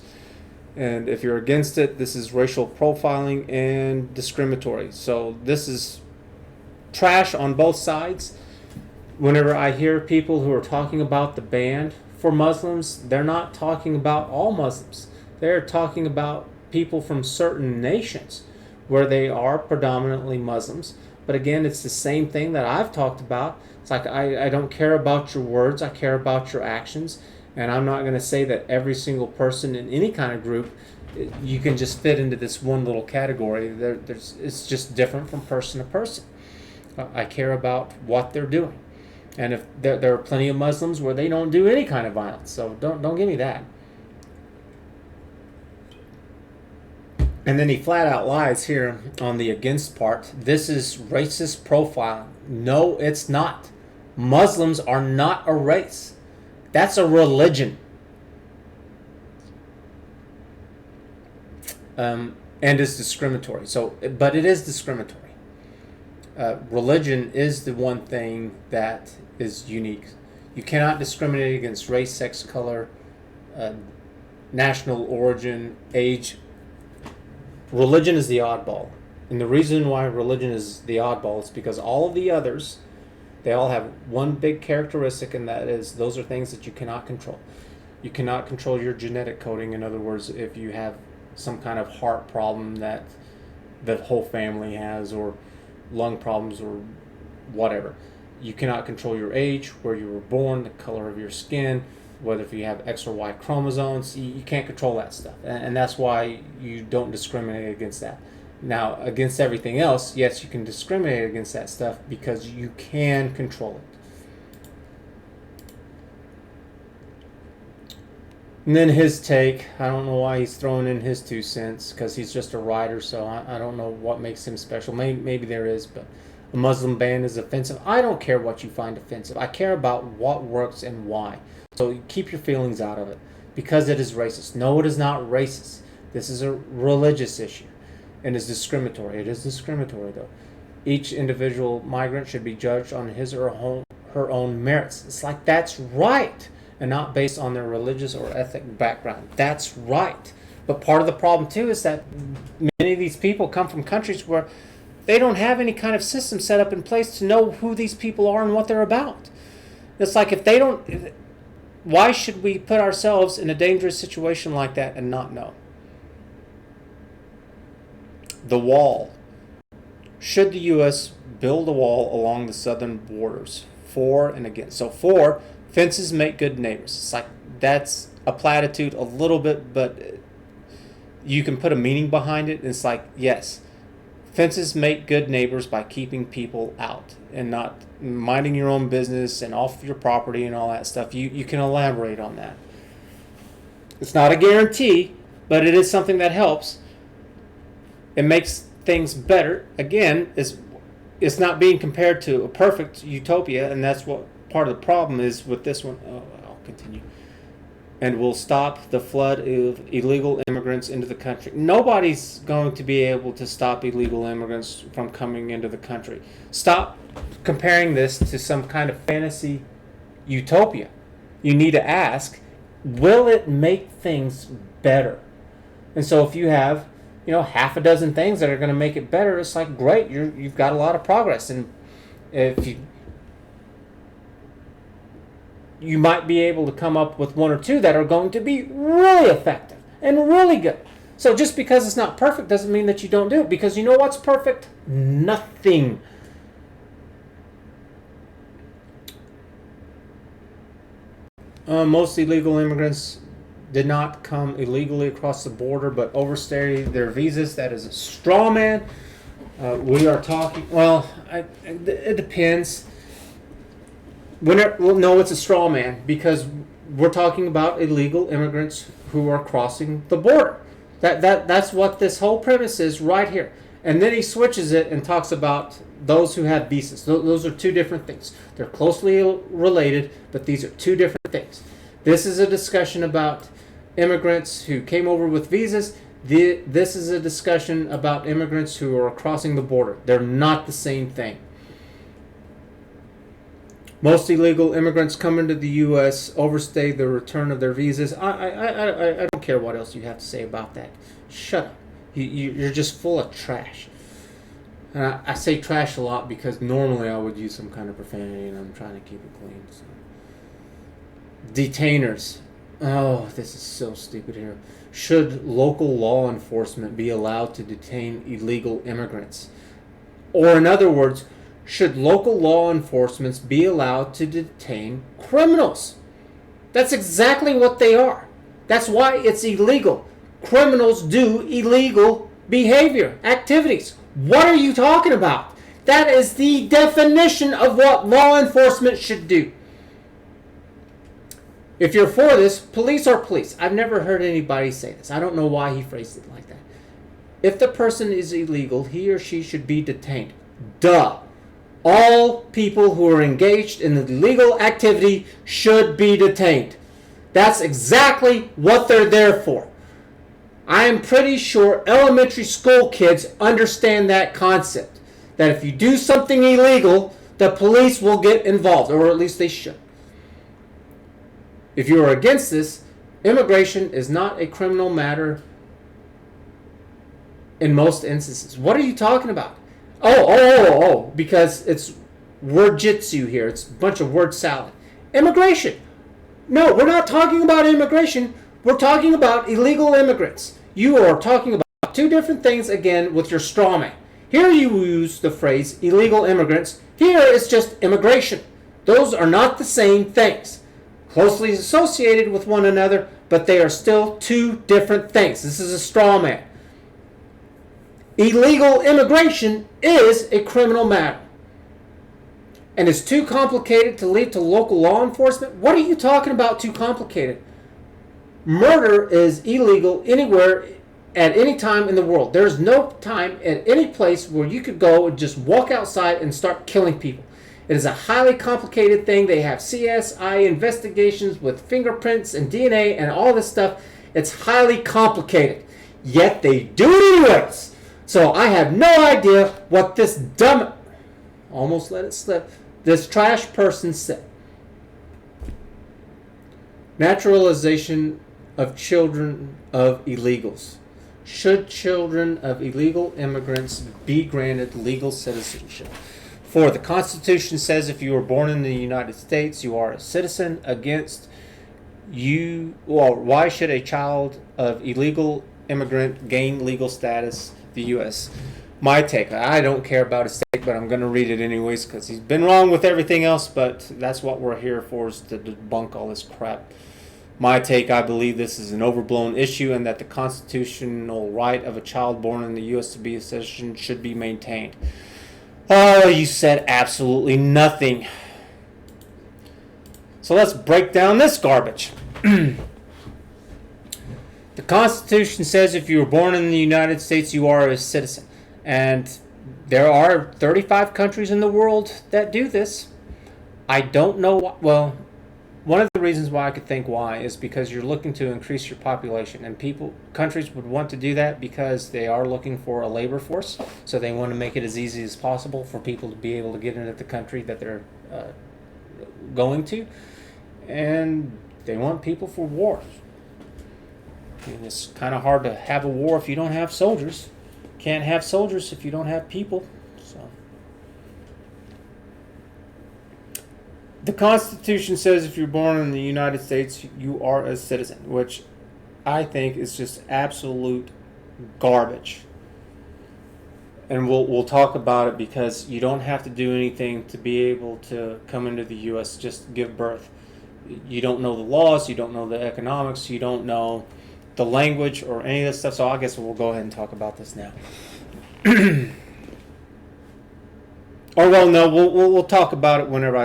And if you're against it, this is racial profiling and discriminatory. So this is trash on both sides. Whenever I hear people who are talking about the ban for Muslims, they're not talking about all Muslims. They're talking about people from certain nations where they are predominantly Muslims. But again, it's the same thing that I've talked about. It's like, I don't care about your words, I care about your actions. And I'm not going to say that every single person in any kind of group, you can just fit into this one little category. It's just different from person to person. I care about what they're doing. And if there are plenty of Muslims where they don't do any kind of violence. So don't give me that. And then he flat out lies here on the against part. This is racist profiling. No, it's not. Muslims are not a race. That's a religion. And is discriminatory. But it is discriminatory. Religion is the one thing that is unique. You cannot discriminate against race, sex, color, national origin, age. Religion is the oddball. And the reason why religion is the oddball is because all of the others, they all have one big characteristic, and that is those are things that you cannot control. You cannot control your genetic coding. In other words, if you have some kind of heart problem that the whole family has, or lung problems, or whatever. You cannot control your age, where you were born, the color of your skin, whether if you have X or Y chromosomes. You can't control that stuff. And that's why you don't discriminate against that. Now, against everything else, yes, you can discriminate against that stuff because you can control it. And then his take, I don't know why he's throwing in his 2 cents, because he's just a writer, so I don't know what makes him special. Maybe there is, but a Muslim ban is offensive. I don't care what you find offensive. I care about what works and why. So keep your feelings out of it, because it is racist. No, it is not racist. This is a religious issue and is discriminatory. It is discriminatory, though. Each individual migrant should be judged on his or her own merits. It's like, that's right, and not based on their religious or ethnic background. That's right. But part of the problem, too, is that many of these people come from countries where they don't have any kind of system set up in place to know who these people are and what they're about. It's like, if they don't, why should we put ourselves in a dangerous situation like that and not know? The wall. Should the U.S. build a wall along the southern borders? For and against. So for, fences make good neighbors. It's like, that's a platitude a little bit, but you can put a meaning behind it. It's like, yes, fences make good neighbors by keeping people out and not minding your own business and off your property and all that stuff. You can elaborate on that. It's not a guarantee, but it is something that helps. It makes things better. Again, it's not being compared to a perfect utopia, and that's what part of the problem is with this one. I'll continue. And will stop the flood of illegal immigrants into the country. Nobody's going to be able to stop illegal immigrants from coming into the country. Stop comparing this to some kind of fantasy utopia. You need to ask, will it make things better? And so if you have, half a dozen things that are going to make it better, it's like, great, you've got a lot of progress. And if you might be able to come up with 1 or 2 that are going to be really effective and really good. So just because it's not perfect doesn't mean that you don't do it, because you know what's perfect? Nothing. Most illegal immigrants did not come illegally across the border, but overstayed their visas. That is a straw man. We are talking, it depends. No, it's a straw man, because we're talking about illegal immigrants who are crossing the border. That's what this whole premise is right here. And then he switches it and talks about those who have visas. Those are 2 different things. They're closely related, but these are 2 different things. This is a discussion about immigrants who came over with visas. This is a discussion about immigrants who are crossing the border. They're not the same thing. Most illegal immigrants come into the U.S., overstay the return of their visas. I don't care what else you have to say about that. Shut up. You're just full of trash. And I say trash a lot because normally I would use some kind of profanity, and I'm trying to keep it clean. So. Detainers. Oh, this is so stupid here. Should local law enforcement be allowed to detain illegal immigrants? Or in other words, should local law enforcement be allowed to detain criminals? That's exactly what they are. That's why it's illegal. Criminals do illegal behavior, activities. What are you talking about? That is the definition of what law enforcement should do. If you're for this, police are police. I've never heard anybody say this. I don't know why he phrased it like that. If the person is illegal, he or she should be detained. Duh. All people who are engaged in illegal activity should be detained. That's exactly what they're there for. I am pretty sure elementary school kids understand that concept. That if you do something illegal, the police will get involved, or at least they should. If you are against this, immigration is not a criminal matter in most instances. What are you talking about? Because it's word jitsu here. It's a bunch of word salad. Immigration. No, we're not talking about immigration. We're talking about illegal immigrants. You are talking about two different things again with your straw man. Here you use the phrase illegal immigrants. Here it's just immigration. Those are not the same things. Closely associated with one another, but they are still two different things. This is a straw man. Illegal immigration is a criminal matter. And it's too complicated to leave to local law enforcement? What are you talking about too complicated? Murder is illegal anywhere at any time in the world. There's no time at any place where you could go and just walk outside and start killing people. It is a highly complicated thing. They have CSI investigations with fingerprints and DNA and all this stuff. It's highly complicated. Yet they do it anyways. So I have no idea what this dumb, almost let it slip, this trash person said. Naturalization of children of illegals. Should children of illegal immigrants be granted legal citizenship? For the Constitution says if you were born in the United States, you are a citizen. Against you, well, why should a child of illegal immigrant gain legal status? The U.S. My take, I don't care about his take, but I'm going to read it anyways because he's been wrong with everything else, but that's what we're here for, is to debunk all this crap. My take, I believe this is an overblown issue and that the constitutional right of a child born in the U.S. to be a citizen should be maintained. Oh, you said absolutely nothing. So let's break down this garbage. The Constitution says if you were born in the United States, you are a citizen. And there are 35 countries in the world that do this. I don't know why. Well, one of the reasons why I could think why is because you're looking to increase your population. And countries would want to do that because they are looking for a labor force. So they want to make it as easy as possible for people to be able to get into the country that they're going to. And they want people for wars. And it's kind of hard to have a war if you don't have soldiers. Can't have soldiers if you don't have people. So the Constitution says if you're born in the United States, you are a citizen, which I think is just absolute garbage. And we'll talk about it because you don't have to do anything to be able to come into the U.S. Just give birth. You don't know the laws, you don't know the economics, you don't know the language or any of this stuff. So I guess we'll go ahead and talk about this now. Or well, no, we'll talk about it whenever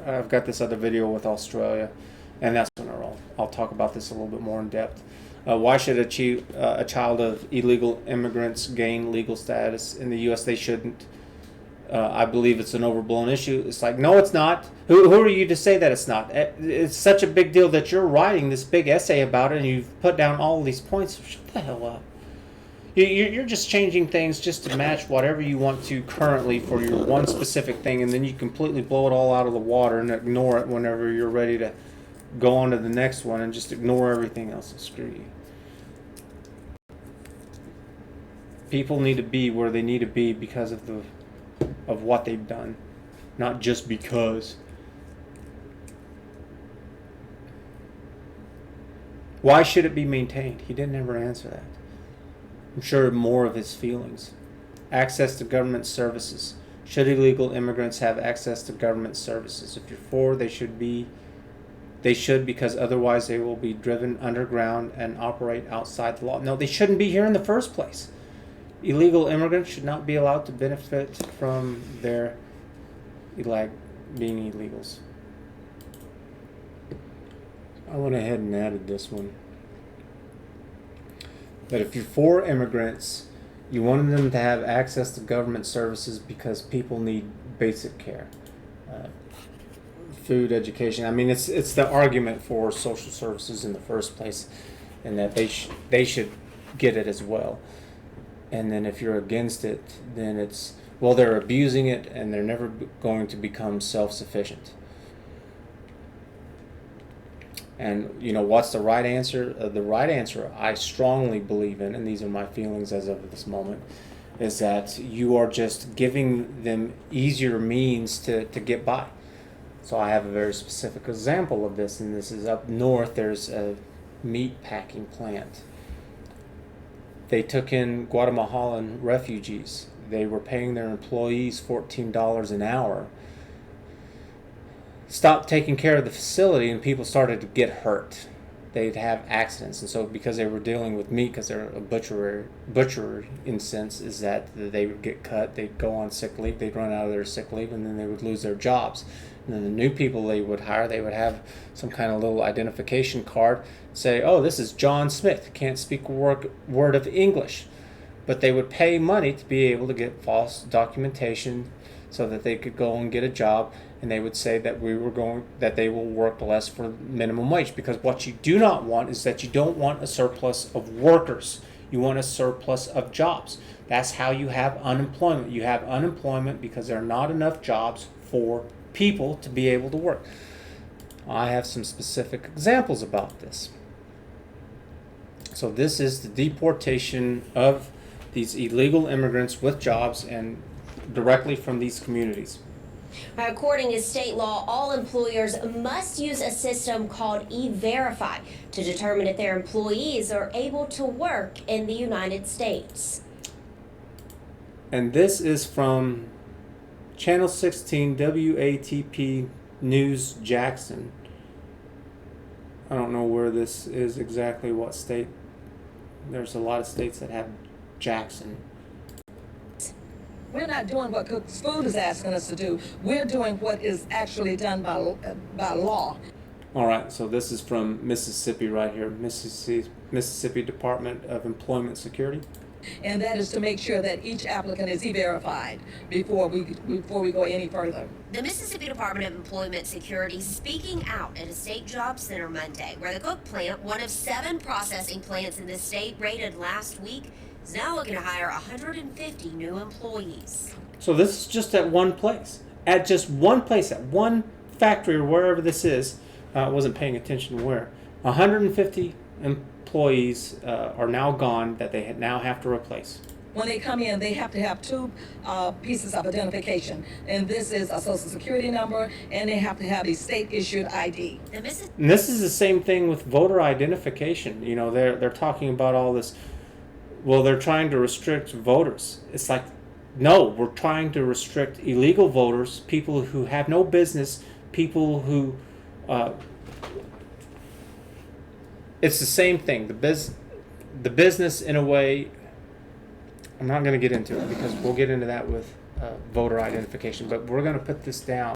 I've got this other video with Australia, and that's when I'll talk about this a little bit more in depth. Why should a child of illegal immigrants gain legal status in the U.S.? They shouldn't. I believe it's an overblown issue. It's like, no, it's not. Who are you to say that it's not? It's such a big deal that you're writing this big essay about it, and you've put down all these points. Shut the hell up. You're just changing things just to match whatever you want to currently for your one specific thing, and then you completely blow it all out of the water and ignore it whenever you're ready to go on to the next one, and just ignore everything else and screw you. People need to be where they need to be because of what they've done, not just because. Why should it be maintained? He didn't ever answer that. I'm sure more of his feelings. Access to government services. Should illegal immigrants have access to government services? If you're for, they should, because otherwise they will be driven underground and operate outside the law. No, they shouldn't be here in the first place. Illegal immigrants should not be allowed to benefit from their being illegals. I went ahead and added this one. That if you're for immigrants, you wanted them to have access to government services because people need basic care. Food, education. I mean, it's the argument for social services in the first place, and that they should get it as well. And then if you're against it, then it's, well, they're abusing it and they're never going to become self-sufficient. And, what's the right answer? The right answer, I strongly believe in, and these are my feelings as of this moment, is that you are just giving them easier means to get by. So I have a very specific example of this, and this is up north. There's a meat packing plant. They took in Guatemalan refugees. They were paying their employees $14 an hour. Stopped taking care of the facility, and people started to get hurt. They'd have accidents, and so because they were dealing with meat, because they're a butcher in sense, is that they would get cut, they'd go on sick leave, they'd run out of their sick leave, and then they would lose their jobs. And then the new people they would hire, they would have some kind of little identification card, say, oh, this is John Smith, can't speak a word of English. But they would pay money to be able to get false documentation so that they could go and get a job, and they would say that they will work less for minimum wage, because what you do not want is that you don't want a surplus of workers. You want a surplus of jobs. That's how you have unemployment. You have unemployment because there are not enough jobs for people to be able to work. I have some specific examples about this. So this is the deportation of these illegal immigrants with jobs and directly from these communities. According to state law, all employers must use a system called E-Verify to determine if their employees are able to work in the United States. And this is from Channel 16 WATP News Jackson. I don't know where this is exactly, what state. There's a lot of states that have Jackson. We're not doing what Koch Foods is asking us to do. We're doing what is actually done by law. All right, so this is from Mississippi right here, Mississippi Department of Employment Security. And that is to make sure that each applicant is E-Verified before we go any further. The Mississippi Department of Employment Security speaking out at a state job center Monday, where the Koch plant, one of 7 processing plants in the state raided last week, is now looking to hire 150 new employees. So this is just at one place. At just one place, at one factory or wherever this is. I wasn't paying attention to where. 150 employees are now gone that they now have to replace. When they come in, they have to have 2 pieces of identification. And this is a social security number, and they have to have a state-issued ID. And this is the same thing with voter identification. They're talking about all this. Well, they're trying to restrict voters. It's like, no, we're trying to restrict illegal voters, people who have no business, people who... it's the same thing. The business, in a way, I'm not going to get into it because we'll get into that with voter identification, but we're going to put this down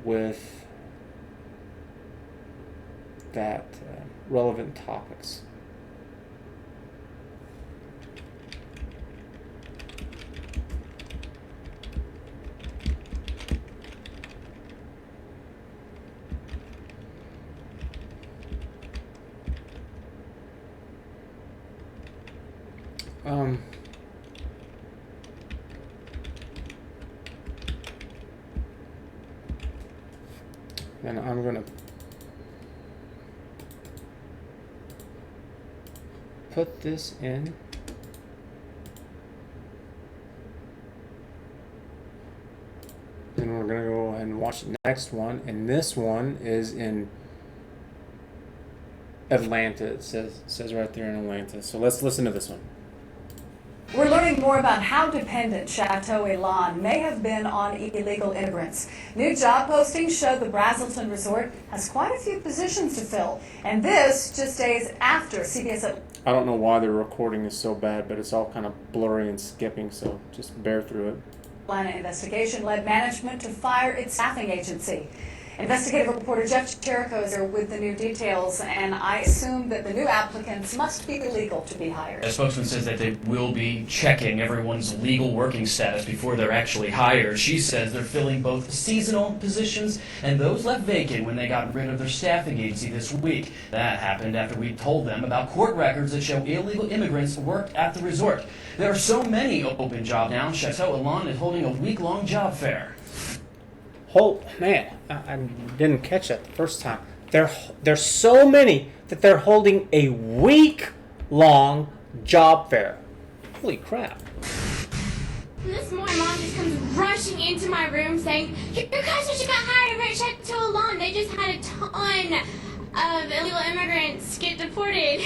with that relevant topics. And I'm gonna put this in. And we're gonna go ahead and watch the next one. And this one is in Atlanta. It says right there in Atlanta. So let's listen to this one. We're learning more about how dependent Chateau Elan may have been on illegal immigrants. New job postings show the Brazelton Resort has quite a few positions to fill. And this just days after CBS. I don't know why the recording is so bad, but it's all kind of blurry and skipping, so just bear through it. Atlanta investigation led management to fire its staffing agency. Investigative reporter Jeff Jericho is there with the new details, and I assume that the new applicants must be illegal to be hired. A spokesman says that they will be checking everyone's legal working status before they're actually hired. She says they're filling both seasonal positions and those left vacant when they got rid of their staffing agency this week. That happened after we told them about court records that show illegal immigrants worked at the resort. There are so many open jobs now. Chateau Elan is holding a week-long job fair. Oh man, I didn't catch that the first time. There's so many that they're holding a week-long job fair. Holy crap! This morning, Mom just comes rushing into my room saying, "Your cousin just got hired over at Chateau Elan. They just had a ton of illegal immigrants get deported.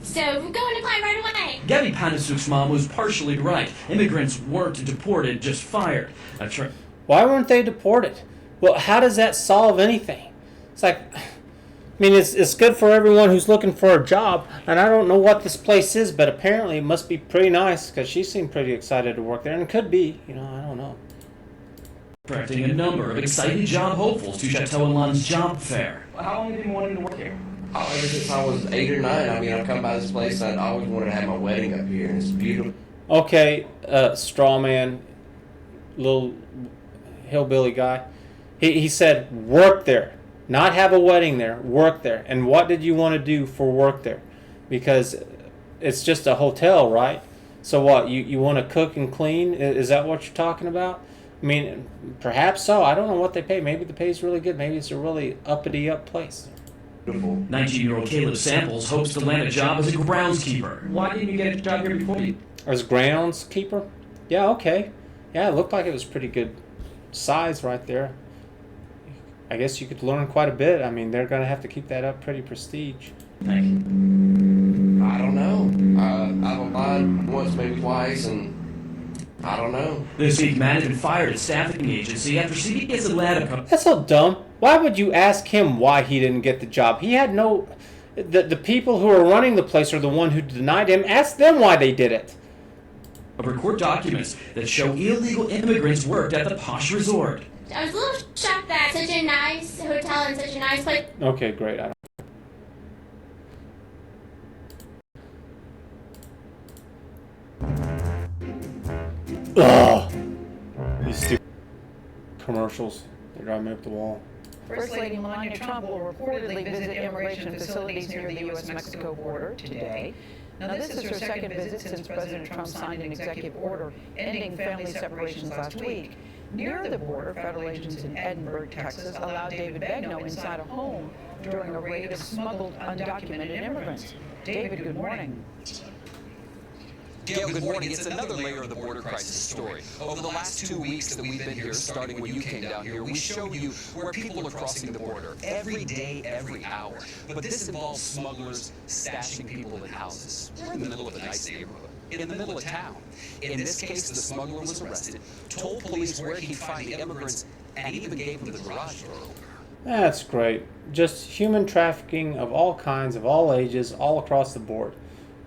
So go and apply right away." Gabby Panasuk's mom was partially right. Immigrants weren't deported, just fired. Why weren't they deported? Well, how does that solve anything? It's like, I mean, it's good for everyone who's looking for a job, and I don't know what this place is, but apparently it must be pretty nice because she seemed pretty excited to work there, and it could be, I don't know. Attracting a number of excited job hopefuls to Chateau Elan's job fair. How long have you been wanting to work here? Oh, ever since I was 8 or 9. I mean, I've come by this place and I always wanted to have my wedding up here, and it's beautiful. Okay, straw man, little hillbilly guy. He said work there, not have a wedding there, work there. And what did you want to do for work there? Because it's just a hotel, right? So what, you want to cook and clean? Is that what you're talking about? I mean, perhaps so. I don't know what they pay. Maybe the pay's really good. Maybe it's a really uppity up place. 19-year-old Caleb Samples hopes to land a job as a groundskeeper. Why didn't you get a job here before you? As groundskeeper? Yeah, okay. Yeah, it looked like it was pretty good size right there. I guess you could learn quite a bit. I mean, they're going to have to keep that up pretty prestige. Thank you. I don't know. I've applied once, maybe twice, and I don't know. This week, management fired its staffing agency after CBS Atlanta. That's so dumb. Why would you ask him why he didn't get the job? He had no... The people who are running the place are the one who denied him. Ask them why they did it. Record documents that show illegal immigrants worked at the posh resort. I was a little shocked that such a nice hotel and such a nice place. Okay, great. Ugh! These stupid commercials. They drive me up the wall. First Lady Melania Trump will reportedly visit immigration facilities near the U.S.-Mexico border today. Now, this is her second visit since President Trump signed an executive order ending family separations last week. Near the border, federal agents in Edinburgh, Texas, allowed David Begnaud inside a home during a raid of smuggled undocumented immigrants. David, good morning. Gail, good morning. It's another layer of the border crisis story. Over the last 2 weeks that we've been here, starting when you came down here, we show you where people are crossing the border every day, every hour. But this involves smugglers stashing people in houses. We're in the middle of a nice neighborhood, in the middle of town. In this case, the smuggler was arrested, told police where he'd find the immigrants, and even gave them the garage door opener. That's great. Just human trafficking of all kinds, of all ages, all across the board.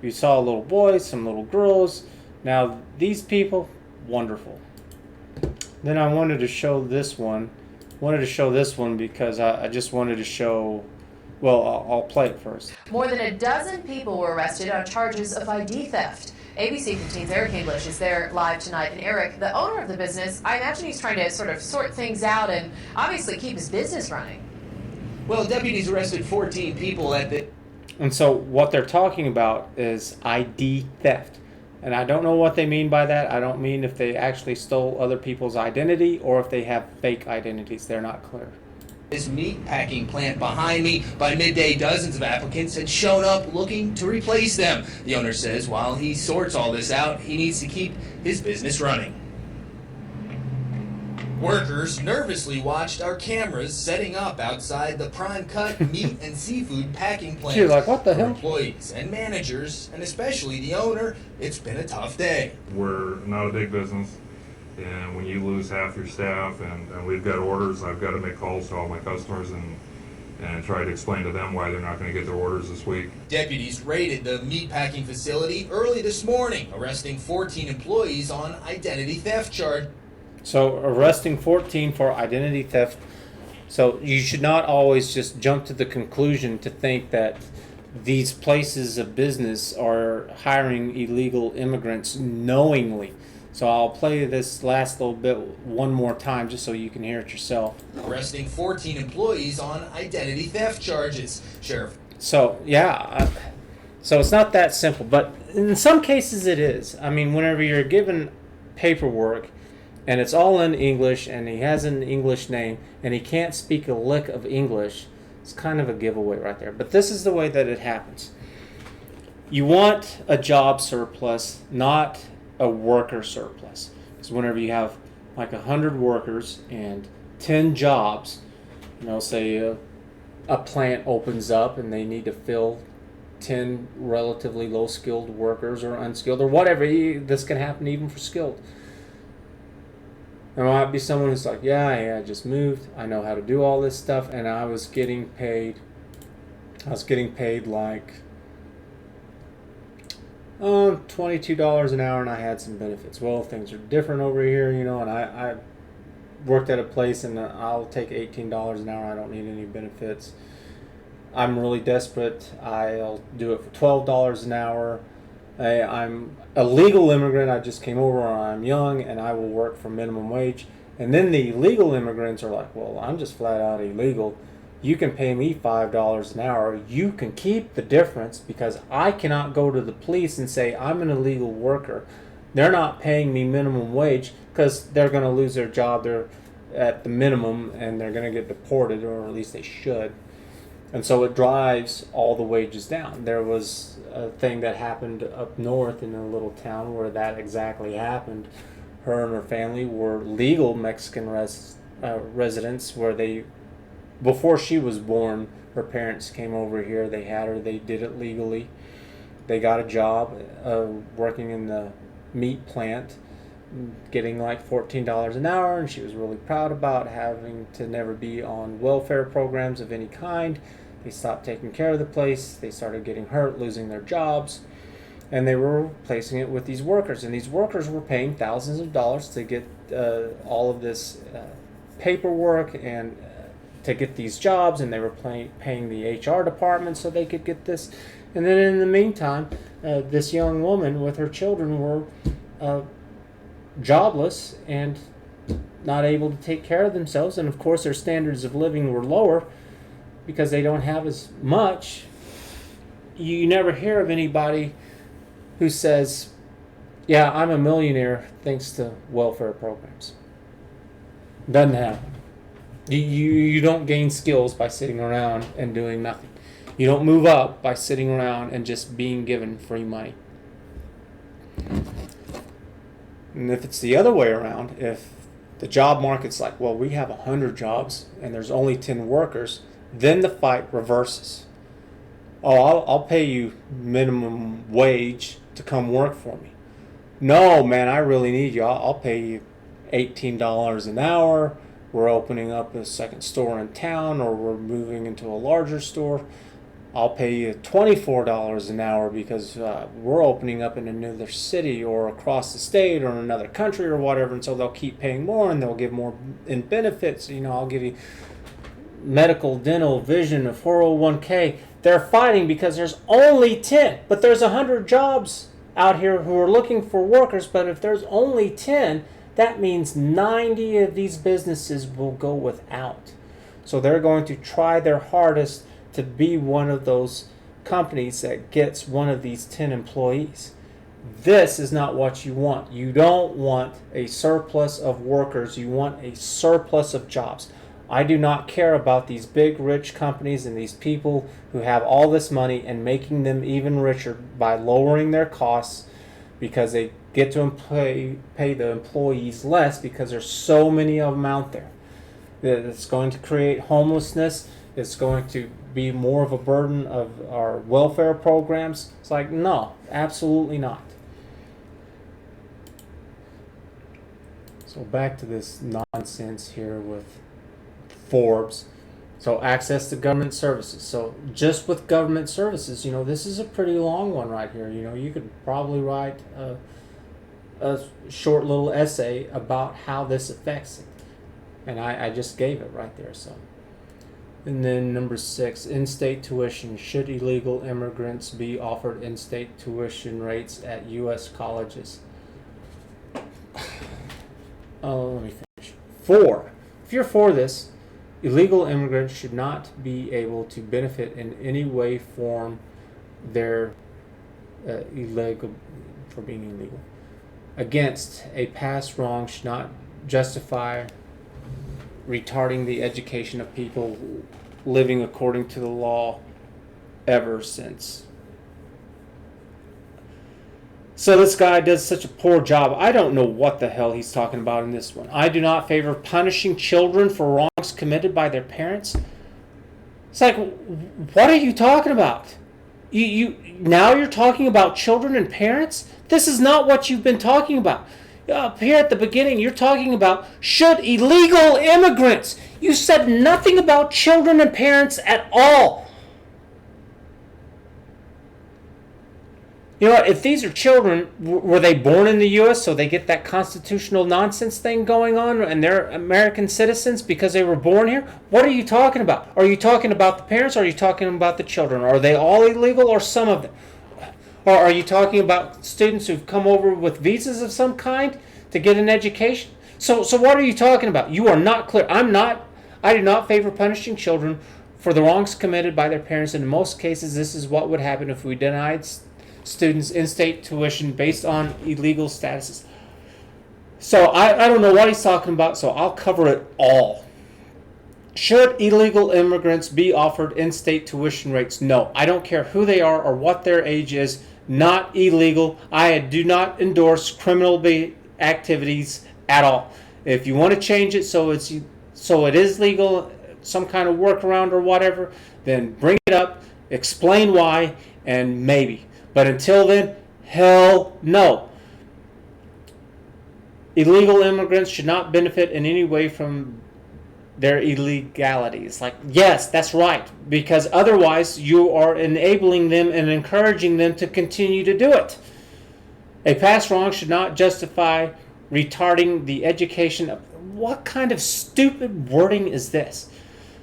You saw little boys, some little girls. Now, these people, wonderful. Then I wanted to show this one. Because I just wanted to show... Well, I'll play it first. More than a dozen people were arrested on charges of ID theft. ABC 15's Eric English is there live tonight. And Eric, the owner of the business, I imagine he's trying to sort of sort things out and obviously keep his business running. Well, deputies arrested 14 people at the... And so what they're talking about is ID theft. And I don't know what they mean by that. I don't mean if they actually stole other people's identity or if they have fake identities. They're not clear. This meat packing plant behind me. By midday, dozens of applicants had shown up looking to replace them. The owner says while he sorts all this out, he needs to keep his business running. Workers nervously watched our cameras setting up outside the prime cut meat and seafood packing plant. You're like, what the hell? Employees and managers, and especially the owner, it's been a tough day. We're not a big business, and when you lose half your staff, and we've got orders, I've got to make calls to all my customers and try to explain to them why they're not going to get their orders this week. Deputies raided the meatpacking facility early this morning, arresting 14 employees on identity theft charge. So arresting 14 for identity theft. So you should not always just jump to the conclusion to think that these places of business are hiring illegal immigrants knowingly. So I'll play this last little bit one more time just so you can hear it yourself. Arresting 14 employees on identity theft charges. Sheriff. So yeah, so it's not that simple, but in some cases it is. I mean, whenever you're given paperwork and it's all in English, and he has an English name, and he can't speak a lick of English, it's kind of a giveaway right there. But this is the way that it happens. You want a job surplus, not a worker surplus. Because whenever you have like 100 workers and 10 jobs, say a plant opens up and they need to fill 10 relatively low-skilled workers or unskilled or whatever. This can happen even for skilled. There might be someone who's like, yeah, I just moved. I know how to do all this stuff, and I was getting paid like $22 an hour, and I had some benefits. Well, things are different over here, and I worked at a place, and I'll take $18 an hour. I don't need any benefits. I'm really desperate. I'll do it for $12 an hour. I'm a legal immigrant. I just came over. I'm young, and I will work for minimum wage. And then the illegal immigrants are like, well, I'm just flat out illegal. You can pay me $5 an hour. You can keep the difference because I cannot go to the police and say I'm an illegal worker. They're not paying me minimum wage because they're going to lose their job. They're at the minimum, and they're going to get deported, or at least they should. And so it drives all the wages down. There was a thing that happened up north in a little town where that exactly happened. Her and her family were legal Mexican residents where before she was born, her parents came over here. They had her. They did it legally. They got a job working in the meat plant, getting like $14 an hour, and she was really proud about having to never be on welfare programs of any kind. They stopped taking care of the place. They started getting hurt, losing their jobs, and they were replacing it with these workers. And these workers were paying thousands of dollars to get all of this paperwork and to get these jobs, and they were paying the HR department so they could get this. And then in the meantime, this young woman with her children were jobless and not able to take care of themselves, and of course their standards of living were lower because they don't have as much. You never hear of anybody who says, yeah, I'm a millionaire thanks to welfare programs. Doesn't happen. You don't gain skills by sitting around and doing nothing. You don't move up by sitting around and just being given free money. And if it's the other way around, if the job market's like, well, we have 100 jobs and there's only 10 workers, then the fight reverses. Oh, I'll pay you minimum wage to come work for me. No, man, I really need you. I'll pay you $18 an hour. We're opening up a second store in town, or we're moving into a larger store. I'll pay you $24 an hour because we're opening up in another city or across the state or another country or whatever. And so they'll keep paying more, and they'll give more in benefits. I'll give you medical, dental, vision, a 401k. They're fighting because there's only 10, but there's 100 jobs out here who are looking for workers. But if there's only 10, that means 90 of these businesses will go without. So they're going to try their hardest to be one of those companies that gets one of these 10 employees. This is not what you want. You don't want a surplus of workers. You want a surplus of jobs. I do not care about these big rich companies and these people who have all this money and making them even richer by lowering their costs because they get to pay the employees less because there's so many of them out there. It's going to create homelessness. It's going to be more of a burden of our welfare programs. It's like, no, absolutely not. So back to this nonsense here with Forbes. So access to government services. So just with government services, this is a pretty long one right here. You could probably write a short little essay about how this affects it. And I just gave it right there. So, and then number 6, in-state tuition. Should illegal immigrants be offered in-state tuition rates at U.S. colleges? Let me finish. 4, if you're for this, illegal immigrants should not be able to benefit in any way, form their illegal for being illegal. Against, a past wrong should not justify retarding the education of people living according to the law ever since. So this guy does such a poor job. I don't know what the hell he's talking about in this one. I do not favor punishing children for wrongs committed by their parents. It's like, what are you talking about? Now you're talking about children and parents? This is not what you've been talking about. Up here at the beginning, you're talking about should illegal immigrants. You said nothing about children and parents at all. If these are children, were they born in the U.S. so they get that constitutional nonsense thing going on and they're American citizens because they were born here? What are you talking about? Are you talking about the parents or are you talking about the children? Are they all illegal or some of them? Or are you talking about students who've come over with visas of some kind to get an education? So what are you talking about? You are not clear. I do not favor punishing children for the wrongs committed by their parents. In most cases, this is what would happen if we denied students in-state tuition based on illegal statuses. So I don't know what he's talking about, so I'll cover it all. Should illegal immigrants be offered in-state tuition rates? No. I don't care who they are or what their age is. Not illegal. I do not endorse criminal activities at all. If you want to change it so it is legal, some kind of workaround or whatever, then bring it up, explain why, and maybe. But until then, hell no. Illegal immigrants should not benefit in any way from their illegalities. Like, yes, that's right. Because otherwise you are enabling them and encouraging them to continue to do it. A past wrong should not justify retarding the education of... What kind of stupid wording is this?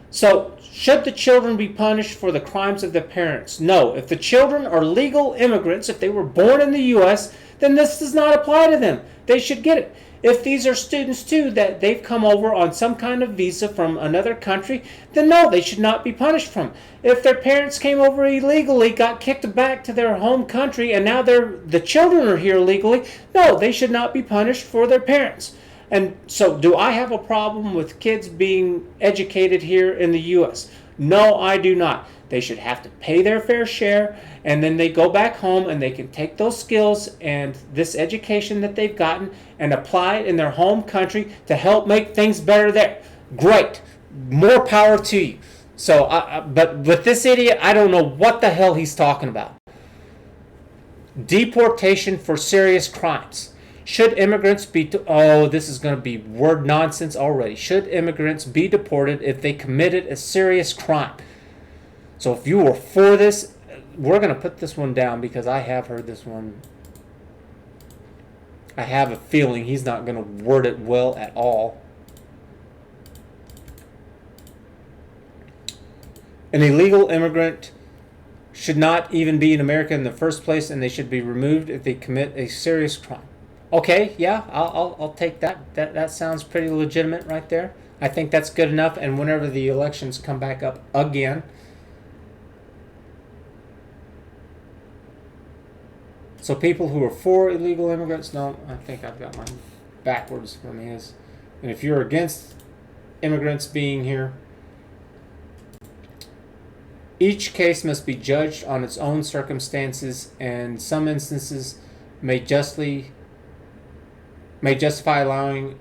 So, should the children be punished for the crimes of their parents? No. If the children are legal immigrants, if they were born in the U.S., then this does not apply to them. They should get it. If these are students too, that they've come over on some kind of visa from another country, then no, they should not be punished from. If their parents came over illegally, got kicked back to their home country, and now the children are here legally, no, they should not be punished for their parents. And so, do I have a problem with kids being educated here in the U.S.? No, I do not. They should have to pay their fair share, and then they go back home and they can take those skills and this education that they've gotten and apply it in their home country to help make things better there. Great. More power to you. So, but with this idiot, I don't know what the hell he's talking about. Deportation for serious crimes. Should immigrants be... this is going to be word nonsense already. Should immigrants be deported if they committed a serious crime? So if you were for this, we're going to put this one down because I have heard this one. I have a feeling he's not going to word it well at all. An illegal immigrant should not even be in America in the first place, and they should be removed if they commit a serious crime. Okay, yeah, I'll take that. That sounds pretty legitimate right there. I think that's good enough, and whenever the elections come back up again. So people who are for illegal immigrants, no, I think I've got mine backwards from his. And if you're against immigrants being here, each case must be judged on its own circumstances, and some instances may justify allowing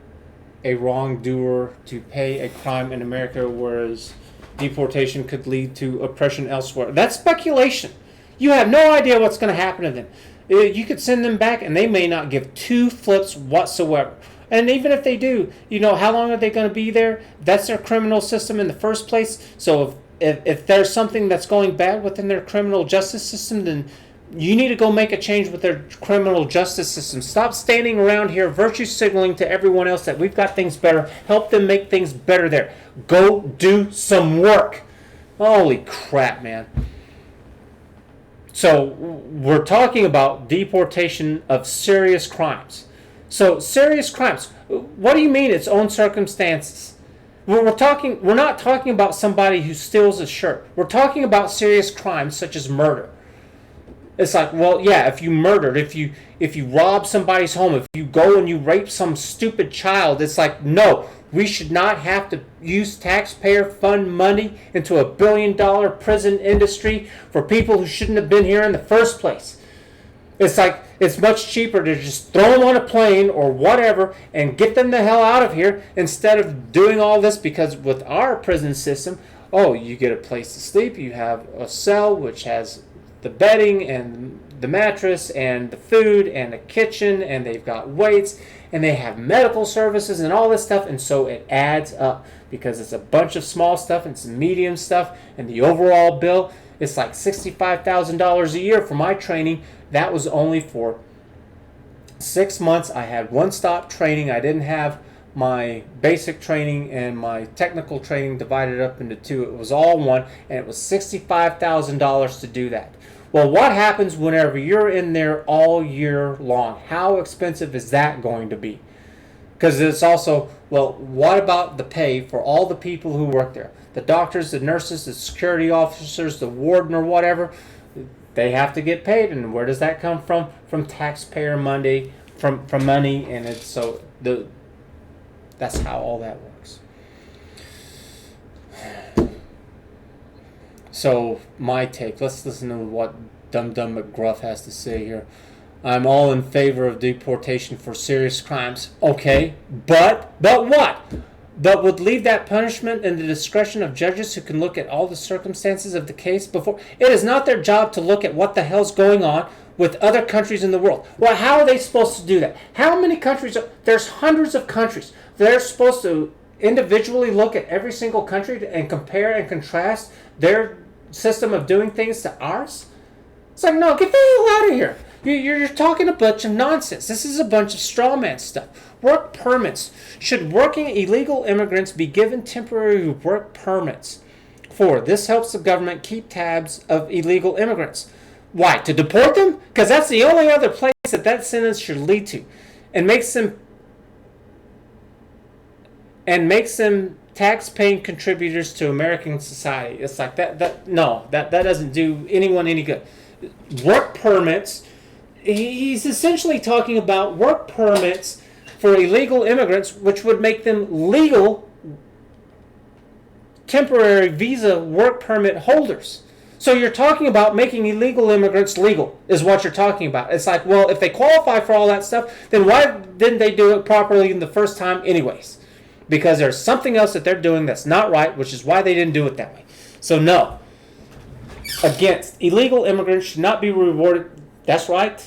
a wrongdoer to pay a crime in America, whereas deportation could lead to oppression elsewhere. That's speculation. You have no idea what's going to happen to them. You could send them back and they may not give two flips whatsoever. And even if they do, how long are they going to be there? That's their criminal system in the first place. So if there's something that's going bad within their criminal justice system, then you need to go make a change with their criminal justice system. Stop standing around here virtue signaling to everyone else that we've got things better. Help them make things better there. Go do some work. Holy crap, man. So we're talking about deportation of serious crimes. So serious crimes. What do you mean its own circumstances? We're not talking about somebody who steals a shirt. We're talking about serious crimes such as murder. It's like, well, yeah, if you murdered, if you rob somebody's home, if you go and you rape some stupid child, it's like, no, we should not have to use taxpayer fund money into a $1 billion prison industry for people who shouldn't have been here in the first place. It's like, it's much cheaper to just throw them on a plane or whatever and get them the hell out of here instead of doing all this, because with our prison system, you get a place to sleep, you have a cell which has the bedding and the mattress and the food and the kitchen, and they've got weights and they have medical services and all this stuff, and so it adds up because it's a bunch of small stuff and some medium stuff, and the overall bill, it's like $65,000 a year for my training. That was only for 6 months. I had one-stop training. I didn't have my basic training and my technical training divided up into two. It was all one, and it was $65,000 to do that. Well, what happens whenever you're in there all year long? How expensive is that going to be? Because it's also, well, what about the pay for all the people who work there? The doctors, the nurses, the security officers, the warden or whatever, they have to get paid. And where does that come from? From taxpayer money, from money, and it's so that's how all that works. So my take, let's listen to what Dum McGruff has to say here. I'm all in favor of deportation for serious crimes. Okay, but what? But would leave that punishment in the discretion of judges who can look at all the circumstances of the case before. It is not their job to look at what the hell's going on with other countries in the world. Well, how are they supposed to do that? How many countries? There's hundreds of countries. They're supposed to individually look at every single country and compare and contrast their system of doing things to ours? It's like, no, get the hell out of here. You're talking a bunch of nonsense. This is a bunch of straw man stuff. Work permits. Should working illegal immigrants be given temporary work permits? This helps the government keep tabs of illegal immigrants. Why? To deport them? Because that's the only other place that sentence should lead to. And makes them tax-paying contributors to American society. It's like that doesn't do anyone any good. Work permits, he's essentially talking about work permits for illegal immigrants, which would make them legal temporary visa work permit holders. So you're talking about making illegal immigrants legal, is what you're talking about. It's like, well, if they qualify for all that stuff, then why didn't they do it properly in the first time anyways? Because there's something else that they're doing that's not right, which is why they didn't do it that way. So no. Against illegal immigrants should not be rewarded. That's right.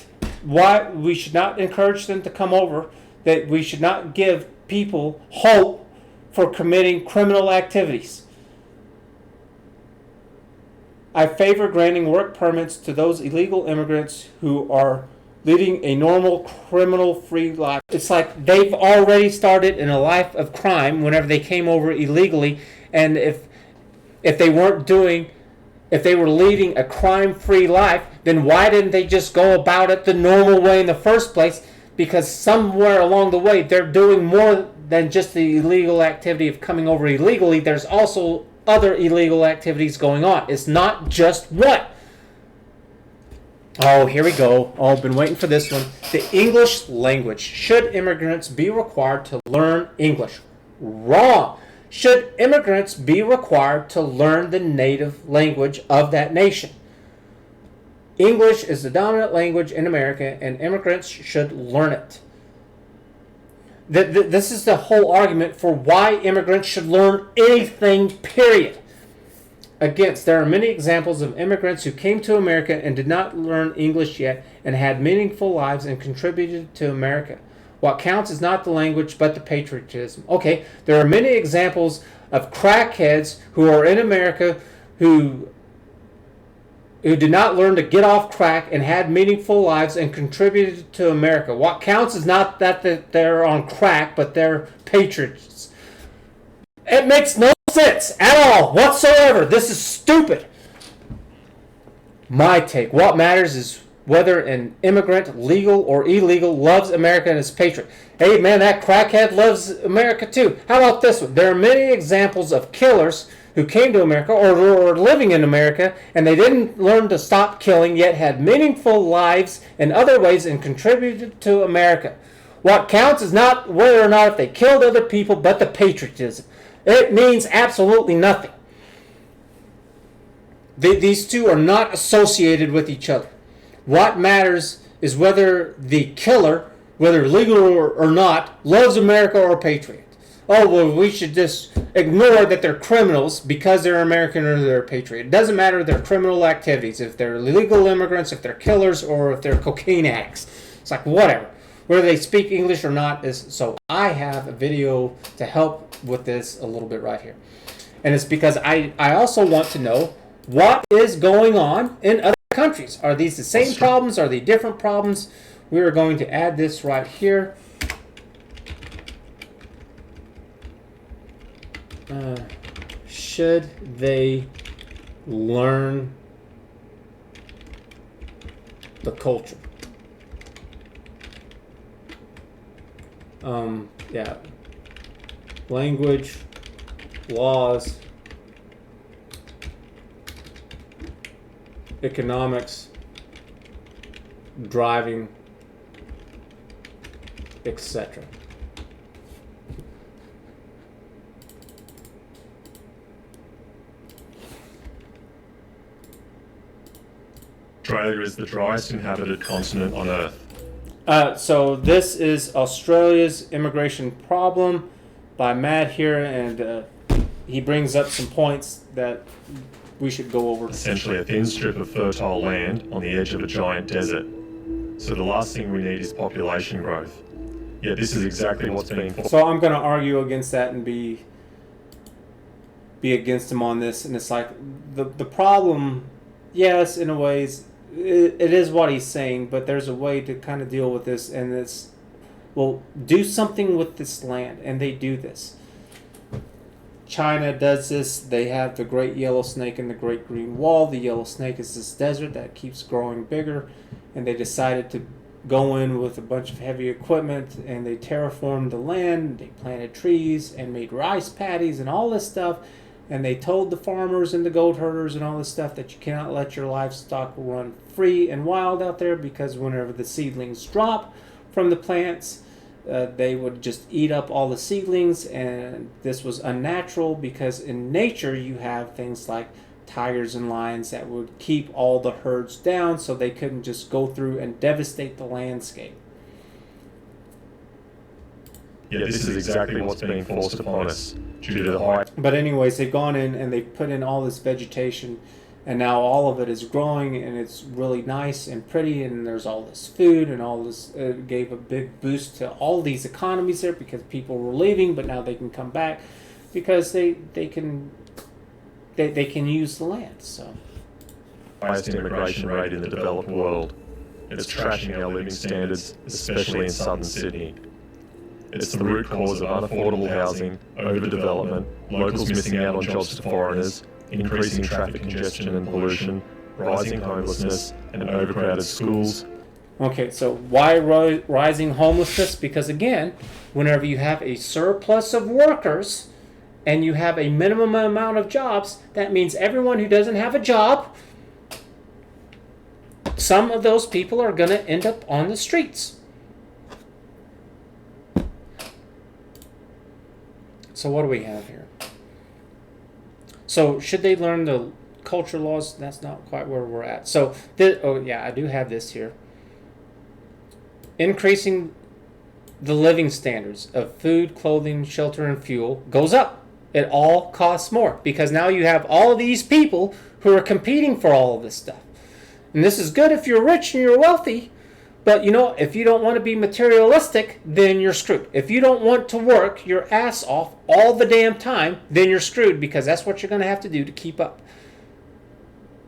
Why we should not encourage them to come over. That we should not give people hope for committing criminal activities. I favor granting work permits to those illegal immigrants who are leading a normal criminal-free life. It's like they've already started in a life of crime whenever they came over illegally, and if they were leading a crime-free life, then why didn't they just go about it the normal way in the first place? Because somewhere along the way, they're doing more than just the illegal activity of coming over illegally. There's also other illegal activities going on. It's not just what? Oh, here we go. Oh, I've been waiting for this one. The English language. Should immigrants be required to learn English? Wrong. Should immigrants be required to learn the native language of that nation? English is the dominant language in America, and immigrants should learn it. This is the whole argument for why immigrants should learn anything, period. Again, there are many examples of immigrants who came to America and did not learn English yet and had meaningful lives and contributed to America. What counts is not the language, but the patriotism. Okay, there are many examples of crackheads who are in America who did not learn to get off crack and had meaningful lives and contributed to America. What counts is not that they're on crack, but they're patriots. It makes no sense at all whatsoever. This is stupid. My take. What matters is whether an immigrant, legal or illegal, loves America and is a patriot. Hey man, that crackhead loves America too. How about this one? There are many examples of killers who came to America or were living in America and they didn't learn to stop killing, yet had meaningful lives in other ways and contributed to America. What counts is not whether or not if they killed other people, but the patriotism. It means absolutely nothing. These two are not associated with each other. What matters is whether the killer, whether legal or not, loves America or a patriot. Oh, well, we should just ignore that they're criminals because they're American or they're a patriot. It doesn't matter their criminal activities, if they're illegal immigrants, if they're killers, or if they're cocaine addicts. It's like, whatever. Whether they speak English or not is... So I have a video to help with this a little bit right here. And it's because I also want to know what is going on in other countries. Are these the same problems? Are they different problems? We are going to add this right here. Should they learn the culture? Yeah. Language, laws, economics, driving, etc. Australia is the driest inhabited continent on Earth. So this is Australia's immigration problem by Matt here, and he brings up some points that we should go over. Essentially a thin strip of fertile land on the edge of a giant desert. So the last thing we need is population growth. Yet this is exactly what's being... So I'm going to argue against that and be against him on this, and it's like the problem, yes, in a way, it is what he's saying, but there's a way to kind of deal with this, and it's, well, do something with this land, and they do this. China does this. They have the Great Yellow Snake and the Great Green Wall. The Yellow Snake is this desert that keeps growing bigger, and they decided to go in with a bunch of heavy equipment, and they terraformed the land. They planted trees and made rice paddies and all this stuff. And they told the farmers and the goat herders and all this stuff that you cannot let your livestock run free and wild out there, because whenever the seedlings drop from the plants, they would just eat up all the seedlings. And this was unnatural, because in nature you have things like tigers and lions that would keep all the herds down so they couldn't just go through and devastate the landscape. Yeah, this is exactly what's being forced upon us due to the high... But anyways, they've gone in and they've put in all this vegetation, and now all of it is growing, and it's really nice and pretty, and there's all this food and all this. It gave a big boost to all these economies there, because people were leaving, but now they can come back because they can use the land. So highest immigration rate in the developed world. It's trashing our living standards, especially in southern Sydney. It's the root cause of unaffordable housing, overdevelopment, locals missing out on jobs to foreigners, increasing traffic congestion and pollution, rising homelessness, and overcrowded schools. Okay, so why rising homelessness? Because again, whenever you have a surplus of workers and you have a minimum amount of jobs, that means everyone who doesn't have a job some of those people are going to end up on the streets. So what do we have here? So should they learn the culture laws? That's not quite where we're at. So, oh yeah, I do have this here. Increasing the living standards of food, clothing, shelter, and fuel goes up. It all costs more because now you have all of these people who are competing for all of this stuff. And this is good if you're rich and you're wealthy, but you know, if you don't want to be materialistic, then you're screwed. If you don't want to work your ass off all the damn time, then you're screwed because that's what you're going to have to do to keep up.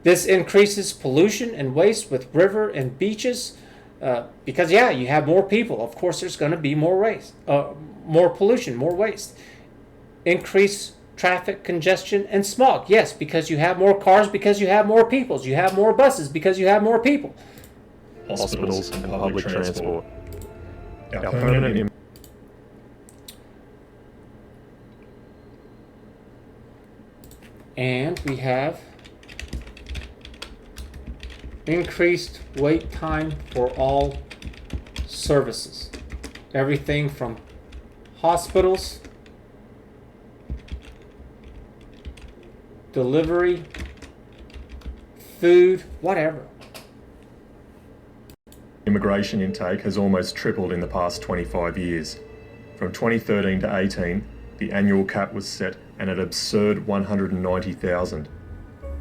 This increases pollution and waste with river and beaches because, yeah, you have more people. Of course, there's going to be more waste, more pollution, more waste. Increase traffic congestion and smog. Yes, because you have more cars, because you have more people. You have more buses because you have more people. Hospitals and public transport. Our permanent and we have increased wait time for all services. Everything from hospitals, delivery, food, whatever. Immigration intake has almost tripled in the past 25 years. From 2013 to 18, the annual cap was set at an absurd 190,000.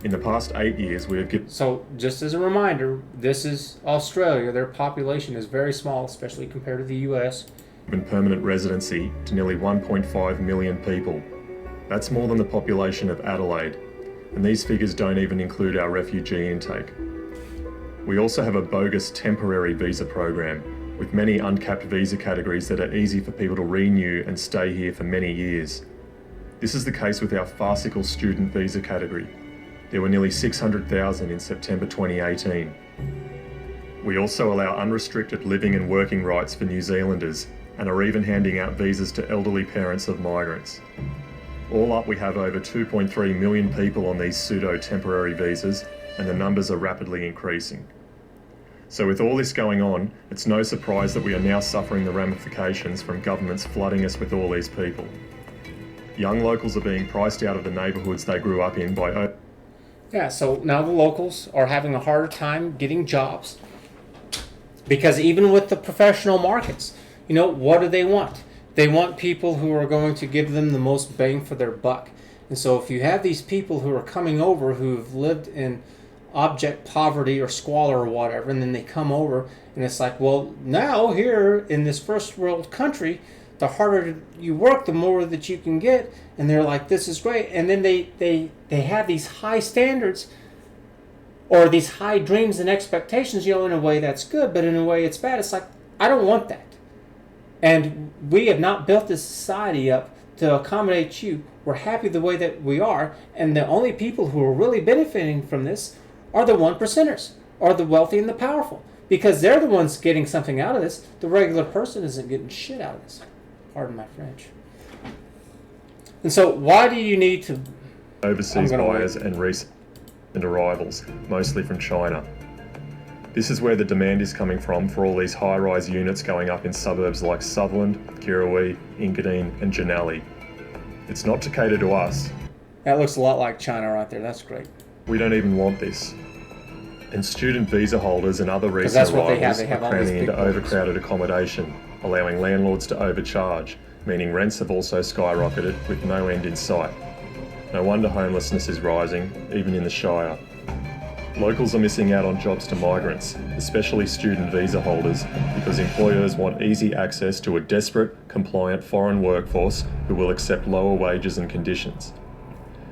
In the past 8 years, we have So, just as a reminder, this is Australia. Their population is very small, especially compared to the US. given permanent residency to nearly 1.5 million people. That's more than the population of Adelaide, and these figures don't even include our refugee intake. We also have a bogus temporary visa program, with many uncapped visa categories that are easy for people to renew and stay here for many years. This is the case with our farcical student visa category. There were nearly 600,000 in September 2018. We also allow unrestricted living and working rights for New Zealanders and are even handing out visas to elderly parents of migrants. All up, we have over 2.3 million people on these pseudo-temporary visas, and the numbers are rapidly increasing. So with all this going on, it's no surprise that we are now suffering the ramifications from governments flooding us with all these people. Young locals are being priced out of the neighbourhoods they grew up in by... Yeah, so now the locals are having a harder time getting jobs because even with the professional markets, you know, what do they want? They want people who are going to give them the most bang for their buck. And so if you have these people who are coming over who've lived in abject poverty or squalor or whatever, and then they come over and it's like, well, now here in this first world country, the harder you work, the more that you can get. And they're like, this is great. And then they have these high standards or these high dreams and expectations. You know, in a way that's good, but in a way it's bad. It's like, I don't want that. And we have not built this society up to accommodate you. We're happy the way that we are. And the only people who are really benefiting from this are the 1%ers, or the wealthy and the powerful. Because they're the ones getting something out of this. The regular person isn't getting shit out of this. Pardon my French. And so why do you need to... overseas buyers and recent arrivals, mostly from China. This is where the demand is coming from for all these high-rise units going up in suburbs like Sutherland, Kirrawee, Engadine and Janali. It's not to cater to us. That looks a lot like China right there. That's great. We don't even want this. And student visa holders and other recent arrivals are cramming into overcrowded accommodation, allowing landlords to overcharge, meaning rents have also skyrocketed with no end in sight. No wonder homelessness is rising, even in the Shire. Locals are missing out on jobs to migrants, especially student visa holders, because employers want easy access to a desperate, compliant foreign workforce who will accept lower wages and conditions.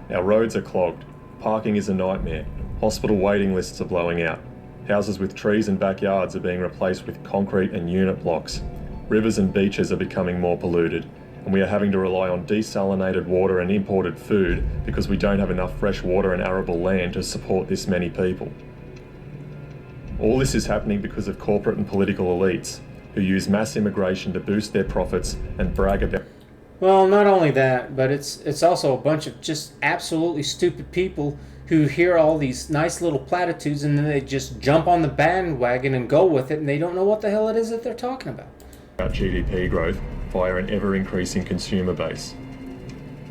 Our roads are clogged, parking is a nightmare, hospital waiting lists are blowing out, houses with trees and backyards are being replaced with concrete and unit blocks, rivers and beaches are becoming more polluted, and we are having to rely on desalinated water and imported food because we don't have enough fresh water and arable land to support this many people. All this is happening because of corporate and political elites who use mass immigration to boost their profits and brag about... Well, not only that, but it's also a bunch of just absolutely stupid people who hear all these nice little platitudes and then they just jump on the bandwagon and go with it, and they don't know what the hell it is that they're talking about. GDP growth via an ever-increasing consumer base.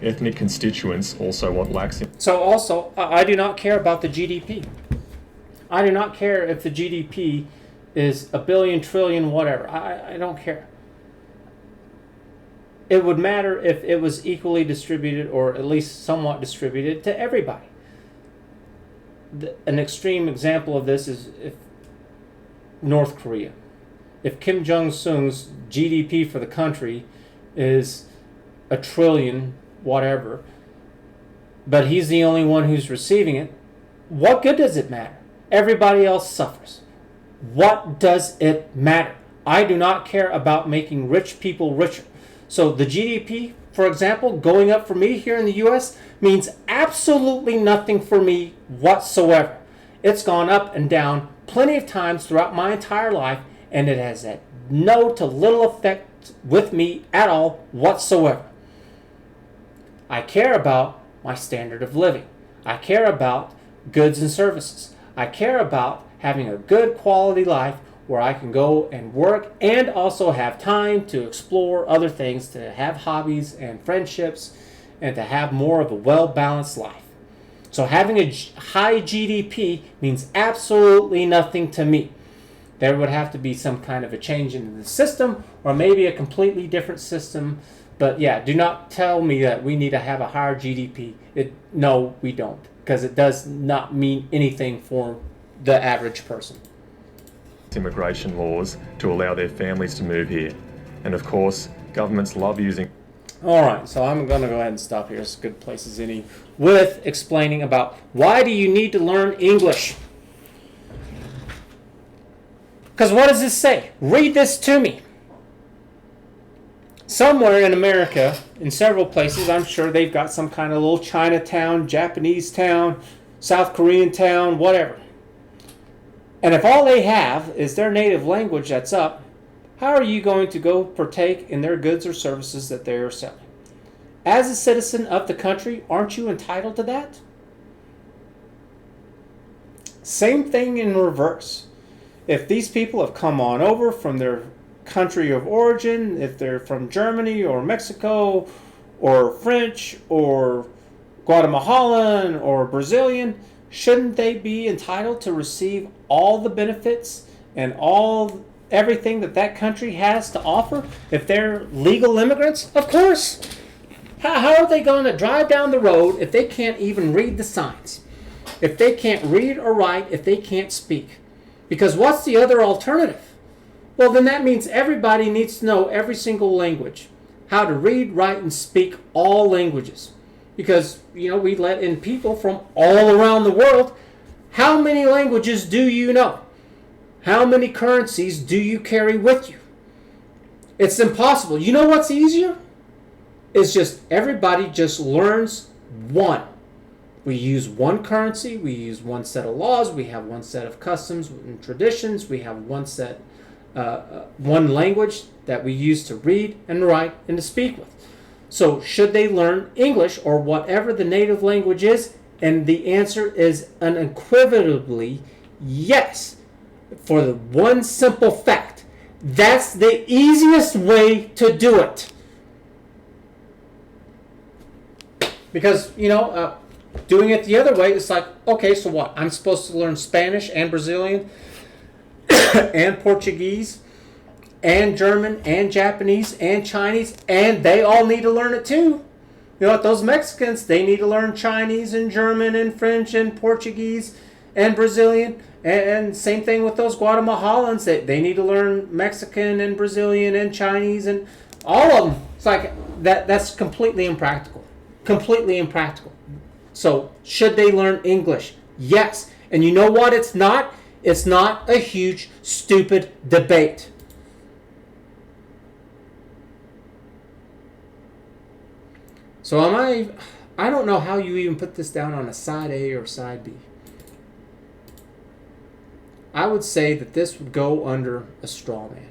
Ethnic constituents also want laxing. So also, I do not care about the GDP. I do not care if the GDP is a billion, trillion, whatever. I don't care. It would matter if it was equally distributed, or at least somewhat distributed, to everybody. An extreme example of this is if North Korea. If Kim Jong-un's GDP for the country is a trillion, whatever, but he's the only one who's receiving it, what good does it matter? Everybody else suffers. What does it matter? I do not care about making rich people richer. So the GDP, for example, going up for me here in the U.S. means absolutely nothing for me whatsoever. It's gone up and down plenty of times throughout my entire life, and it has had no to little effect with me at all whatsoever. I care about my standard of living. I care about goods and services. I care about having a good quality life where I can go and work and also have time to explore other things, to have hobbies and friendships, and to have more of a well-balanced life. So having a high GDP means absolutely nothing to me. There would have to be some kind of a change in the system, or maybe a completely different system. But yeah, do not tell me that we need to have a higher GDP. No, we don't, because it does not mean anything for the average person. Immigration laws to allow their families to move here. And of course, governments love using... Alright, so I'm going to go ahead and stop here. It's a good place as any with explaining about why do you need to learn English? Because what does this say? Read this to me. Somewhere in America, in several places, I'm sure they've got some kind of little Chinatown, Japanese town, South Korean town, whatever. And if all they have is their native language that's up, how are you going to go partake in their goods or services that they are selling? As a citizen of the country, aren't you entitled to that? Same thing in reverse. If these people have come on over from their country of origin, if they're from Germany or Mexico or French or Guatemalan or Brazilian, shouldn't they be entitled to receive all the benefits and everything that country has to offer if they're legal immigrants? Of course. How are they going to drive down the road if they can't even read the signs? If they can't read or write, if they can't speak? Because what's the other alternative? Well, then that means everybody needs to know every single language. How to read, write, and speak all languages. Because, we let in people from all around the world. How many languages do you know? How many currencies do you carry with you? It's impossible. You know what's easier? It's just everybody just learns one. We use one currency. We use one set of laws. We have one set of customs and traditions. We have one language that we use to read and write and to speak with. So should they learn English or whatever the native language is? And the answer is unequivocally yes. For the one simple fact. That's the easiest way to do it. Because, doing it the other way, it's like, okay, so what? I'm supposed to learn Spanish and Brazilian and Portuguese and German and Japanese and Chinese, and they all need to learn it too. You know what? Those Mexicans, they need to learn Chinese and German and French and Portuguese and Brazilian. And same thing with those Guatemalans. They need to learn Mexican and Brazilian and Chinese and all of them. It's like that's completely impractical. Completely impractical. So should they learn English? Yes. And you know what it's not? It's not a huge, stupid debate. So I don't know how you even put this down on a side A or side B. I would say that this would go under a straw man.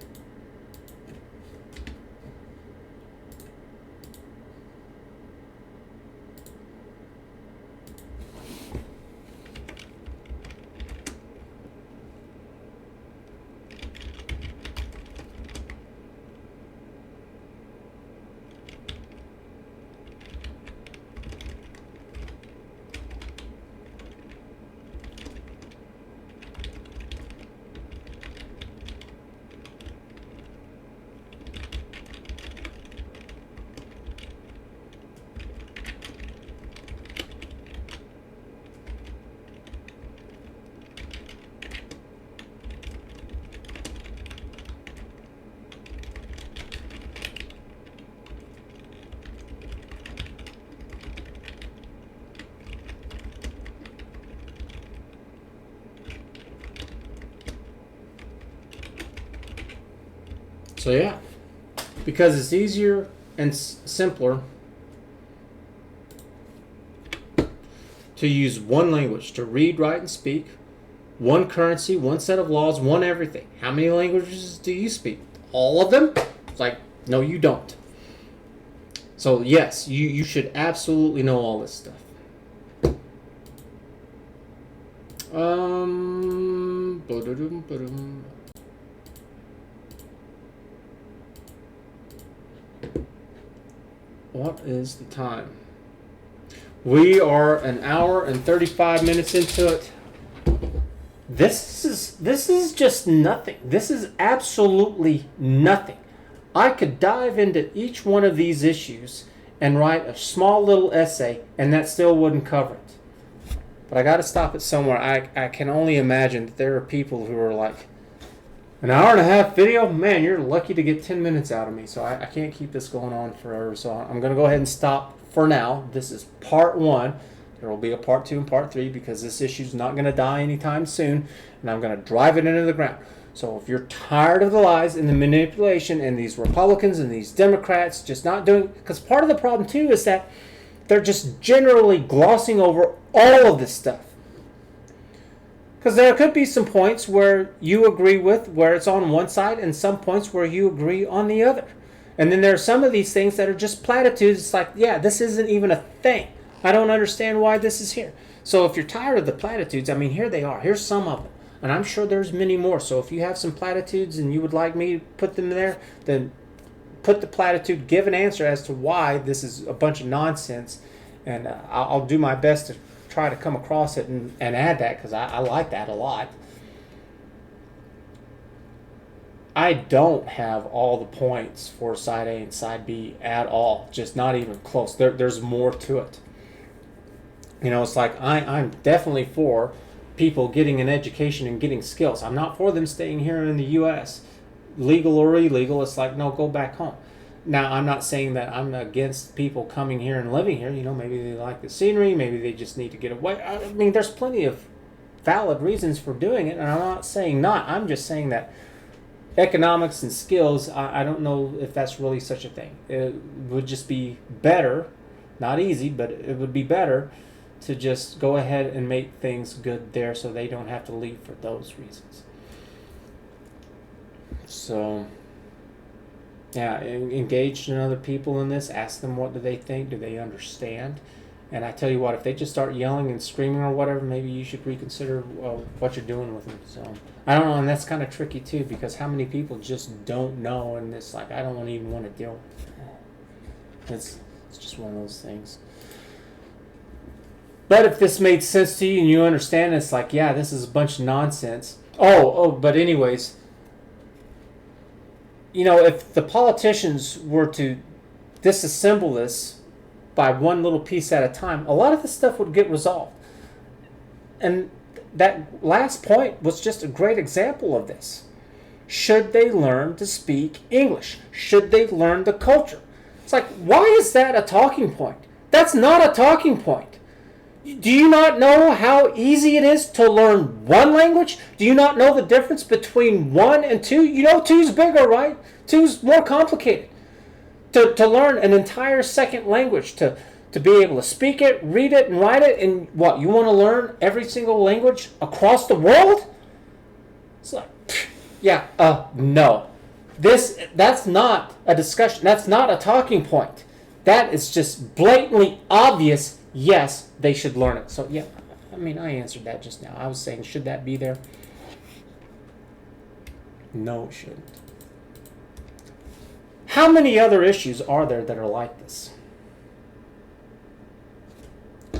So yeah, because it's easier and simpler to use one language to read, write, and speak, one currency, one set of laws, one everything. How many languages do you speak? All of them? It's like, no, you don't. So yes, you should absolutely know all this stuff. What is the time? We are an hour and 35 minutes into it. This is just nothing. This is absolutely nothing. I could dive into each one of these issues and write a small little essay, and that still wouldn't cover it. But I got to stop it somewhere. I can only imagine that there are people who are like, an hour and a half video? Man, you're lucky to get 10 minutes out of me. So I can't keep this going on forever. So I'm going to go ahead and stop for now. This is part 1. There will be a part 2 and part 3 because this issue is not going to die anytime soon. And I'm going to drive it into the ground. So if you're tired of the lies and the manipulation and these Republicans and these Democrats just not doing... Because part of the problem, too, is that they're just generally glossing over all of this stuff. Because there could be some points where you agree with, where it's on one side, and some points where you agree on the other. And then there are some of these things that are just platitudes. It's like, yeah, this isn't even a thing. I don't understand why this is here. So if you're tired of the platitudes, I mean, here they are. Here's some of them. And I'm sure there's many more. So if you have some platitudes and you would like me to put them there, then put the platitude, give an answer as to why this is a bunch of nonsense. And I'll do my best to try to come across it and add that, because I like that a lot. I don't have all the points for side A and side B at all. Just not even close. There's more to it. You know, it's like I'm definitely for people getting an education and getting skills. I'm not for them staying here in the U.S., legal or illegal. It's like, no, go back home. Now, I'm not saying that I'm against people coming here and living here. You know, maybe they like the scenery. Maybe they just need to get away. I mean, there's plenty of valid reasons for doing it, and I'm not saying not. I'm just saying that economics and skills, I don't know if that's really such a thing. It would just be better, not easy, but it would be better to just go ahead and make things good there so they don't have to leave for those reasons. So... yeah, engage in other people in this. Ask them, what do they think? Do they understand? And I tell you what, if they just start yelling and screaming or whatever, maybe you should reconsider what you're doing with them. So I don't know, and that's kind of tricky too, because how many people just don't know, and it's like, I don't even want to deal with it. It's just one of those things. But if this made sense to you and you understand, it's like, yeah, this is a bunch of nonsense. But anyways, you know, if the politicians were to disassemble this by one little piece at a time, a lot of this stuff would get resolved. And that last point was just a great example of this. Should they learn to speak English? Should they learn the culture? It's like, why is that a talking point? That's not a talking point. Do you not know how easy it is to learn one language? Do you not know the difference between 1 and 2? You know 2's bigger, right? 2's more complicated. To learn an entire second language, to be able to speak it, read it, and write it, and what, you want to learn every single language across the world? It's like, no. That's not a discussion. That's not a talking point. That is just blatantly obvious. Yes, they should learn it. So, yeah, I mean, I answered that just now. I was saying, should that be there? No, it shouldn't. How many other issues are there that are like this?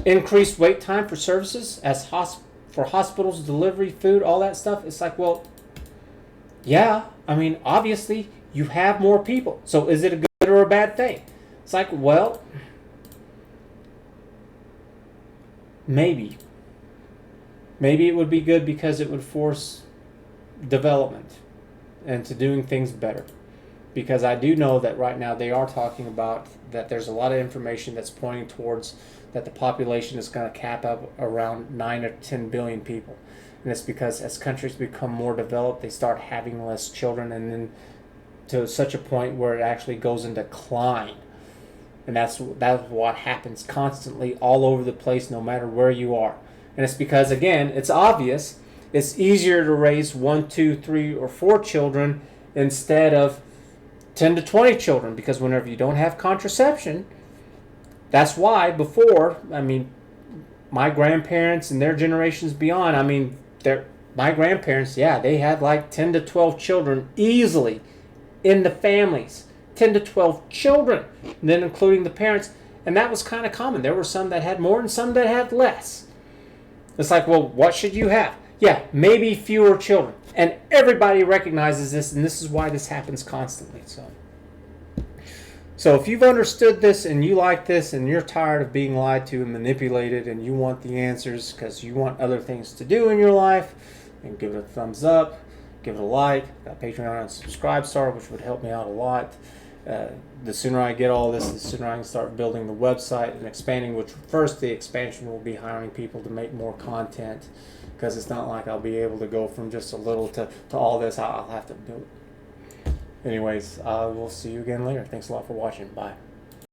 Increased wait time for services for hospitals, delivery, food, all that stuff. It's like, well, yeah, I mean, obviously, you have more people. So is it a good or a bad thing? It's like, well... maybe it would be good because it would force development and to doing things better. Because I do know that right now they are talking about that there's a lot of information that's pointing towards that the population is going to cap up around 9 or 10 billion people. And it's because as countries become more developed, they start having less children, and then to such a point where it actually goes into decline. And that's what happens constantly all over the place, no matter where you are. And it's because, again, it's obvious. It's easier to raise 1, 2, 3, or 4 children instead of 10 to 20 children, because whenever you don't have contraception, that's why before, I mean, my grandparents and their generations beyond, I mean, my grandparents, yeah, they had like 10 to 12 children easily in the families. 10 to 12 children, and then including the parents, and that was kind of common. There were some that had more and some that had less. It's like, well, what should you have? Yeah, maybe fewer children. And everybody recognizes this, and this is why this happens constantly. So if you've understood this and you like this and you're tired of being lied to and manipulated and you want the answers because you want other things to do in your life, then give it a thumbs up, give it a like. Got Patreon and subscribe star, which would help me out a lot. The sooner I get all this, the sooner I can start building the website and expanding, which first the expansion will be hiring people to make more content, because it's not like I'll be able to go from just a little to all this. I'll have to do it. Anyways, we'll see you again later. Thanks a lot for watching. Bye.